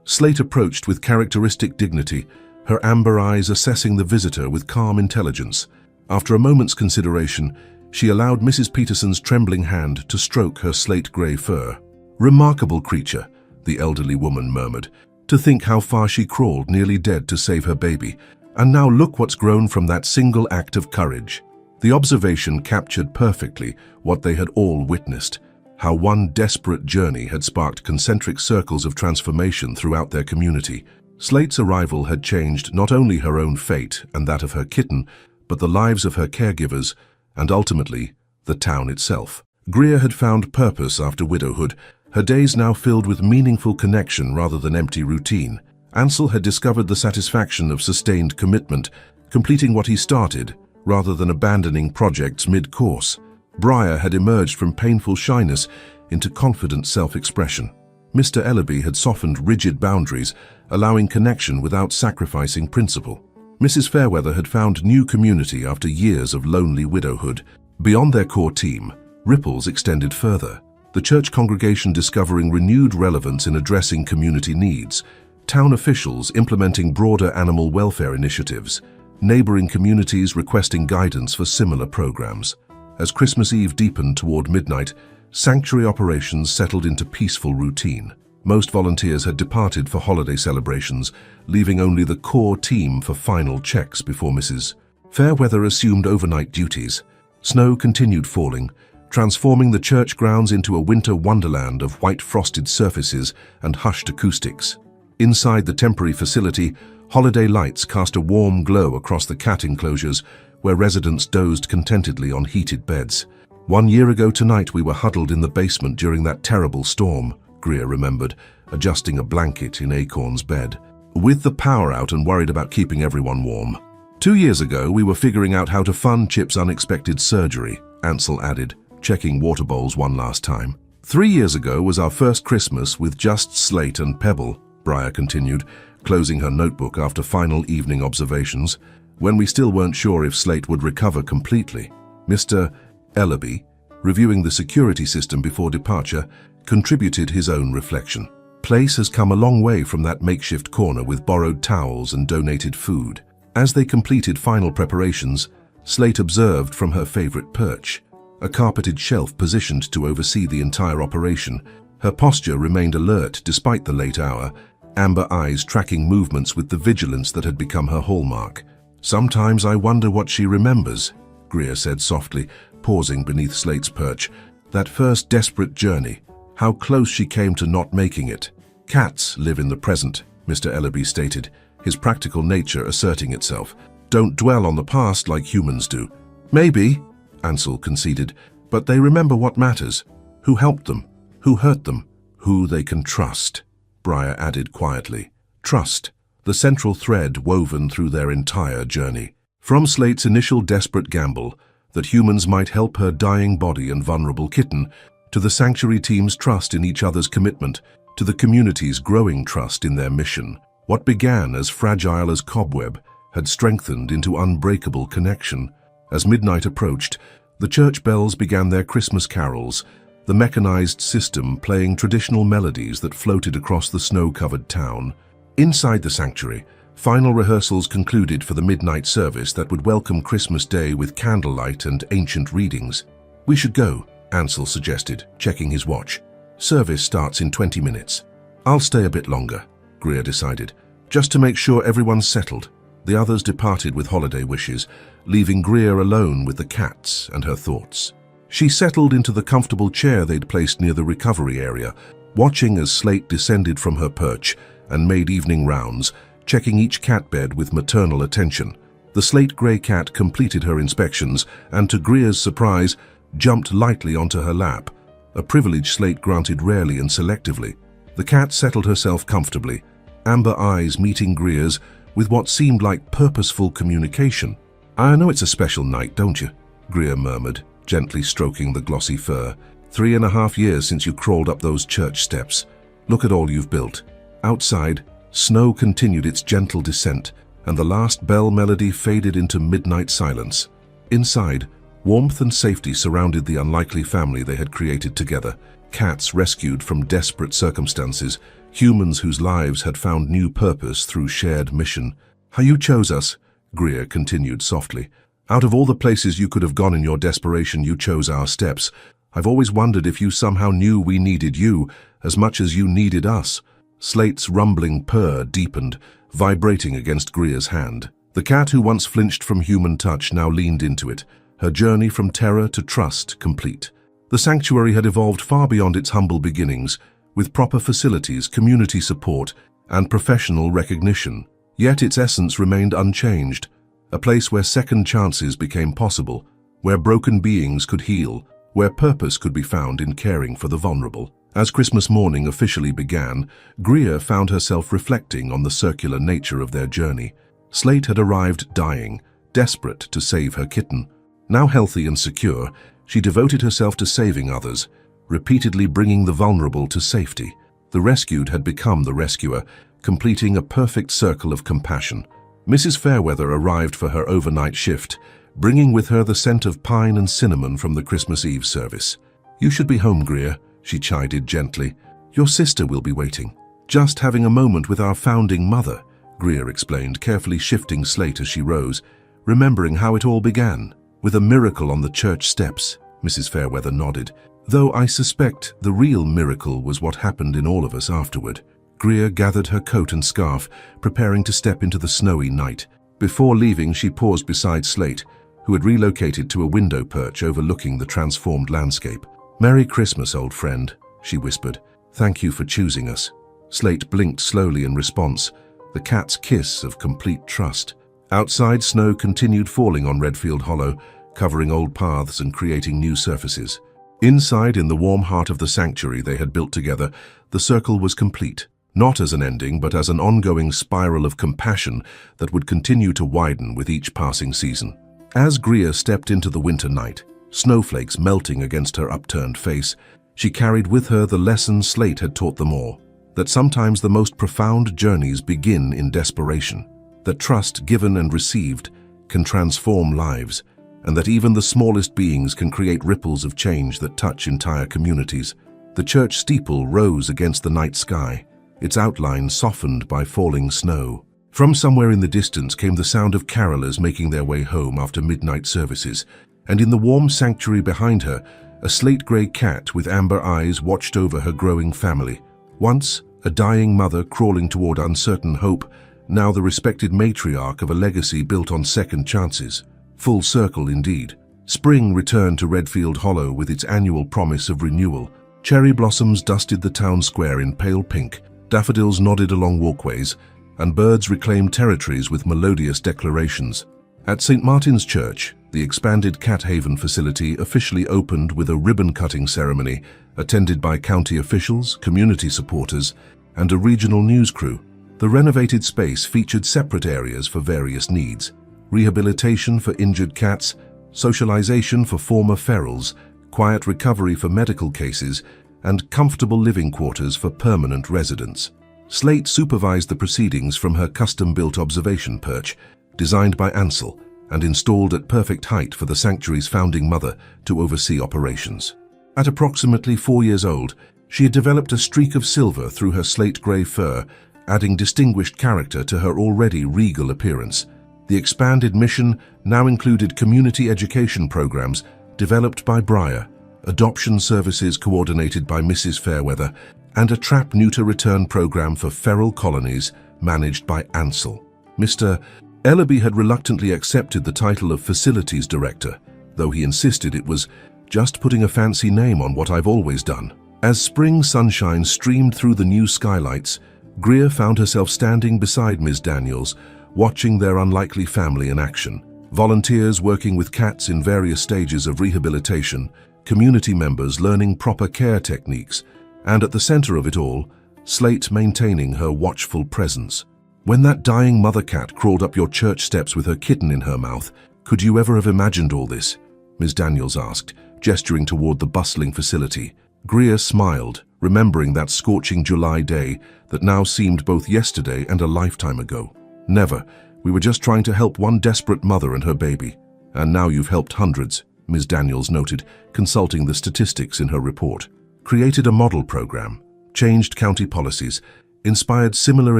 Slate approached with characteristic dignity, her amber eyes assessing the visitor with calm intelligence. After a moment's consideration, she allowed Mrs. Peterson's trembling hand to stroke her slate-gray fur. "Remarkable creature," the elderly woman murmured. "To think how far she crawled, nearly dead, to save her baby. And now look what's grown from that single act of courage." The observation captured perfectly what they had all witnessed, how one desperate journey had sparked concentric circles of transformation throughout their community. Slate's arrival had changed not only her own fate and that of her kitten, but the lives of her caregivers, and ultimately, the town itself. Greer had found purpose after widowhood, her days now filled with meaningful connection rather than empty routine. Ansel had discovered the satisfaction of sustained commitment, completing what he started, rather than abandoning projects mid-course. Briar had emerged from painful shyness into confident self-expression. Mr. Ellaby had softened rigid boundaries, allowing connection without sacrificing principle. Mrs. Fairweather had found new community after years of lonely widowhood. Beyond their core team, ripples extended further, the church congregation discovering renewed relevance in addressing community needs, town officials implementing broader animal welfare initiatives, neighboring communities requesting guidance for similar programs. As Christmas Eve deepened toward midnight, sanctuary operations settled into peaceful routine. Most volunteers had departed for holiday celebrations, leaving only the core team for final checks before Mrs. Fairweather assumed overnight duties. Snow continued falling, transforming the church grounds into a winter wonderland of white frosted surfaces and hushed acoustics. Inside the temporary facility, holiday lights cast a warm glow across the cat enclosures where residents dozed contentedly on heated beds. "1 year ago tonight we were huddled in the basement during that terrible storm," Greer remembered, adjusting a blanket in Acorn's bed. "With the power out and worried about keeping everyone warm. 2 years ago we were figuring out how to fund Chip's unexpected surgery," Ansel added, checking water bowls one last time. 3 years ago was our first Christmas with just Slate and Pebble," Briar continued, closing her notebook after final evening observations, "when we still weren't sure if Slate would recover completely." Mr. Ellaby, reviewing the security system before departure, contributed his own reflection. "Place has come a long way from that makeshift corner with borrowed towels and donated food." As they completed final preparations, Slate observed from her favorite perch, a carpeted shelf positioned to oversee the entire operation. Her posture remained alert despite the late hour, amber eyes tracking movements with the vigilance that had become her hallmark. "Sometimes I wonder what she remembers," Greer said softly, pausing beneath Slate's perch. "That first desperate journey, how close she came to not making it." "Cats live in the present," Mr. Ellaby stated, his practical nature asserting itself. "Don't dwell on the past like humans do." "Maybe," Ansel conceded, "but they remember what matters. Who helped them, who hurt them, who they can trust," Briar added quietly. Trust, the central thread woven through their entire journey. From Slate's initial desperate gamble that humans might help her dying body and vulnerable kitten, to the sanctuary team's trust in each other's commitment, to the community's growing trust in their mission, what began as fragile as cobweb had strengthened into unbreakable connection. As midnight approached, the church bells began their Christmas carols, the mechanized system playing traditional melodies that floated across the snow-covered town. Inside the sanctuary, final rehearsals concluded for the midnight service that would welcome Christmas Day with candlelight and ancient readings. "We should go," Ansel suggested, checking his watch. "Service starts in 20 minutes. "I'll stay a bit longer," Greer decided, "just to make sure everyone's settled." The others departed with holiday wishes, leaving Greer alone with the cats and her thoughts. She settled into the comfortable chair they'd placed near the recovery area, watching as Slate descended from her perch and made evening rounds, checking each cat bed with maternal attention. The slate-grey cat completed her inspections and, to Greer's surprise, jumped lightly onto her lap, a privilege Slate granted rarely and selectively. The cat settled herself comfortably, amber eyes meeting Greer's with what seemed like purposeful communication. "I know it's a special night, don't you?" Greer murmured, gently stroking the glossy fur. 3.5 years since you crawled up those church steps. Look at all you've built. Outside, snow continued its gentle descent, and the last bell melody faded into midnight silence. Inside, warmth and safety surrounded the unlikely family they had created together. Cats rescued from desperate circumstances, humans whose lives had found new purpose through shared mission. "How you chose us," Greer continued softly. "Out of all the places you could have gone in your desperation, you chose our steps. I've always wondered if you somehow knew we needed you as much as you needed us." Slate's rumbling purr deepened, vibrating against Greer's hand. The cat who once flinched from human touch now leaned into it, her journey from terror to trust complete. The sanctuary had evolved far beyond its humble beginnings, with proper facilities, community support, and professional recognition. Yet its essence remained unchanged, a place where second chances became possible, where broken beings could heal, where purpose could be found in caring for the vulnerable. As Christmas morning officially began, Greer found herself reflecting on the circular nature of their journey. Slate had arrived dying, desperate to save her kitten. Now healthy and secure, she devoted herself to saving others, repeatedly bringing the vulnerable to safety. The rescued had become the rescuer, completing a perfect circle of compassion. Mrs. Fairweather arrived for her overnight shift, bringing with her the scent of pine and cinnamon from the Christmas Eve service. "You should be home, Greer," she chided gently. "Your sister will be waiting." "Just having a moment with our founding mother," Greer explained, carefully shifting Slate as she rose, remembering how it all began. "With a miracle on the church steps," Mrs. Fairweather nodded. "Though I suspect the real miracle was what happened in all of us afterward." Greer gathered her coat and scarf, preparing to step into the snowy night. Before leaving, she paused beside Slate, who had relocated to a window perch overlooking the transformed landscape. "Merry Christmas, old friend," she whispered. "Thank you for choosing us." Slate blinked slowly in response, the cat's kiss of complete trust. Outside, snow continued falling on Redfield Hollow, covering old paths and creating new surfaces. Inside, in the warm heart of the sanctuary they had built together, the circle was complete, not as an ending, but as an ongoing spiral of compassion that would continue to widen with each passing season. As Greer stepped into the winter night, snowflakes melting against her upturned face, she carried with her the lesson Slate had taught them all, that sometimes the most profound journeys begin in desperation, that trust given and received can transform lives, and that even the smallest beings can create ripples of change that touch entire communities. The church steeple rose against the night sky, its outline softened by falling snow. From somewhere in the distance came the sound of carolers making their way home after midnight services, and in the warm sanctuary behind her, a slate-grey cat with amber eyes watched over her growing family. Once, a dying mother crawling toward uncertain hope, now the respected matriarch of a legacy built on second chances. Full circle indeed. Spring returned to Redfield Hollow with its annual promise of renewal. Cherry blossoms dusted the town square in pale pink, daffodils nodded along walkways, and birds reclaimed territories with melodious declarations. At St. Martin's Church, the expanded Cat Haven facility officially opened with a ribbon-cutting ceremony attended by county officials, community supporters, and a regional news crew. The renovated space featured separate areas for various needs: rehabilitation for injured cats, socialization for former ferals, quiet recovery for medical cases, and comfortable living quarters for permanent residents. Slate supervised the proceedings from her custom-built observation perch, designed by Ansel and installed at perfect height for the sanctuary's founding mother to oversee operations. At approximately 4 years old, she had developed a streak of silver through her slate-grey fur, adding distinguished character to her already regal appearance. The expanded mission now included community education programs developed by Briar, adoption services coordinated by Mrs. Fairweather, and a trap-neuter return program for feral colonies managed by Ansel. Mr. Ellaby had reluctantly accepted the title of Facilities Director, though he insisted it was just putting a fancy name on what I've always done. As spring sunshine streamed through the new skylights, Greer found herself standing beside Ms. Daniels, watching their unlikely family in action. Volunteers working with cats in various stages of rehabilitation, community members learning proper care techniques, and at the center of it all, Slate maintaining her watchful presence. When that dying mother cat crawled up your church steps with her kitten in her mouth, could you ever have imagined all this? Ms. Daniels asked, gesturing toward the bustling facility. Greer smiled, remembering that scorching July day that now seemed both yesterday and a lifetime ago. Never. We were just trying to help one desperate mother and her baby. And now you've helped hundreds, Ms. Daniels noted, consulting the statistics in her report. Created a model program, changed county policies, inspired similar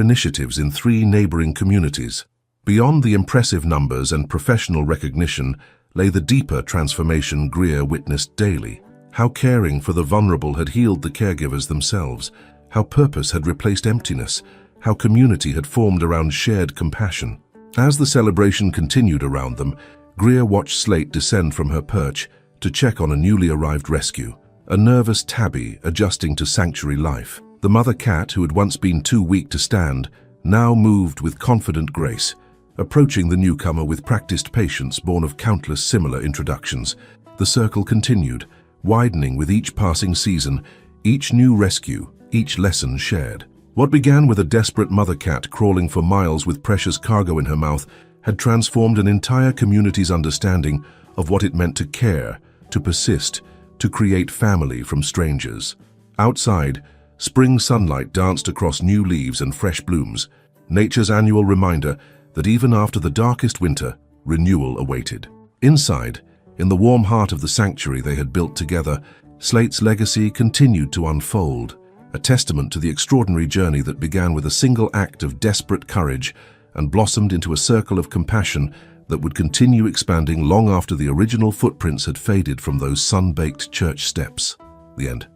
initiatives in 3 neighboring communities. Beyond the impressive numbers and professional recognition lay the deeper transformation Greer witnessed daily. How caring for the vulnerable had healed the caregivers themselves, how purpose had replaced emptiness, how community had formed around shared compassion. As the celebration continued around them, Greer watched Slate descend from her perch to check on a newly arrived rescue, a nervous tabby adjusting to sanctuary life. The mother cat, who had once been too weak to stand, now moved with confident grace, approaching the newcomer with practiced patience born of countless similar introductions. The circle continued, widening with each passing season, each new rescue, each lesson shared. What began with a desperate mother cat crawling for miles with precious cargo in her mouth had transformed an entire community's understanding of what it meant to care, to persist, to create family from strangers. Outside, spring sunlight danced across new leaves and fresh blooms, nature's annual reminder that even after the darkest winter, renewal awaited. Inside, in the warm heart of the sanctuary they had built together, Slate's legacy continued to unfold, a testament to the extraordinary journey that began with a single act of desperate courage and blossomed into a circle of compassion that would continue expanding long after the original footprints had faded from those sun-baked church steps. The end.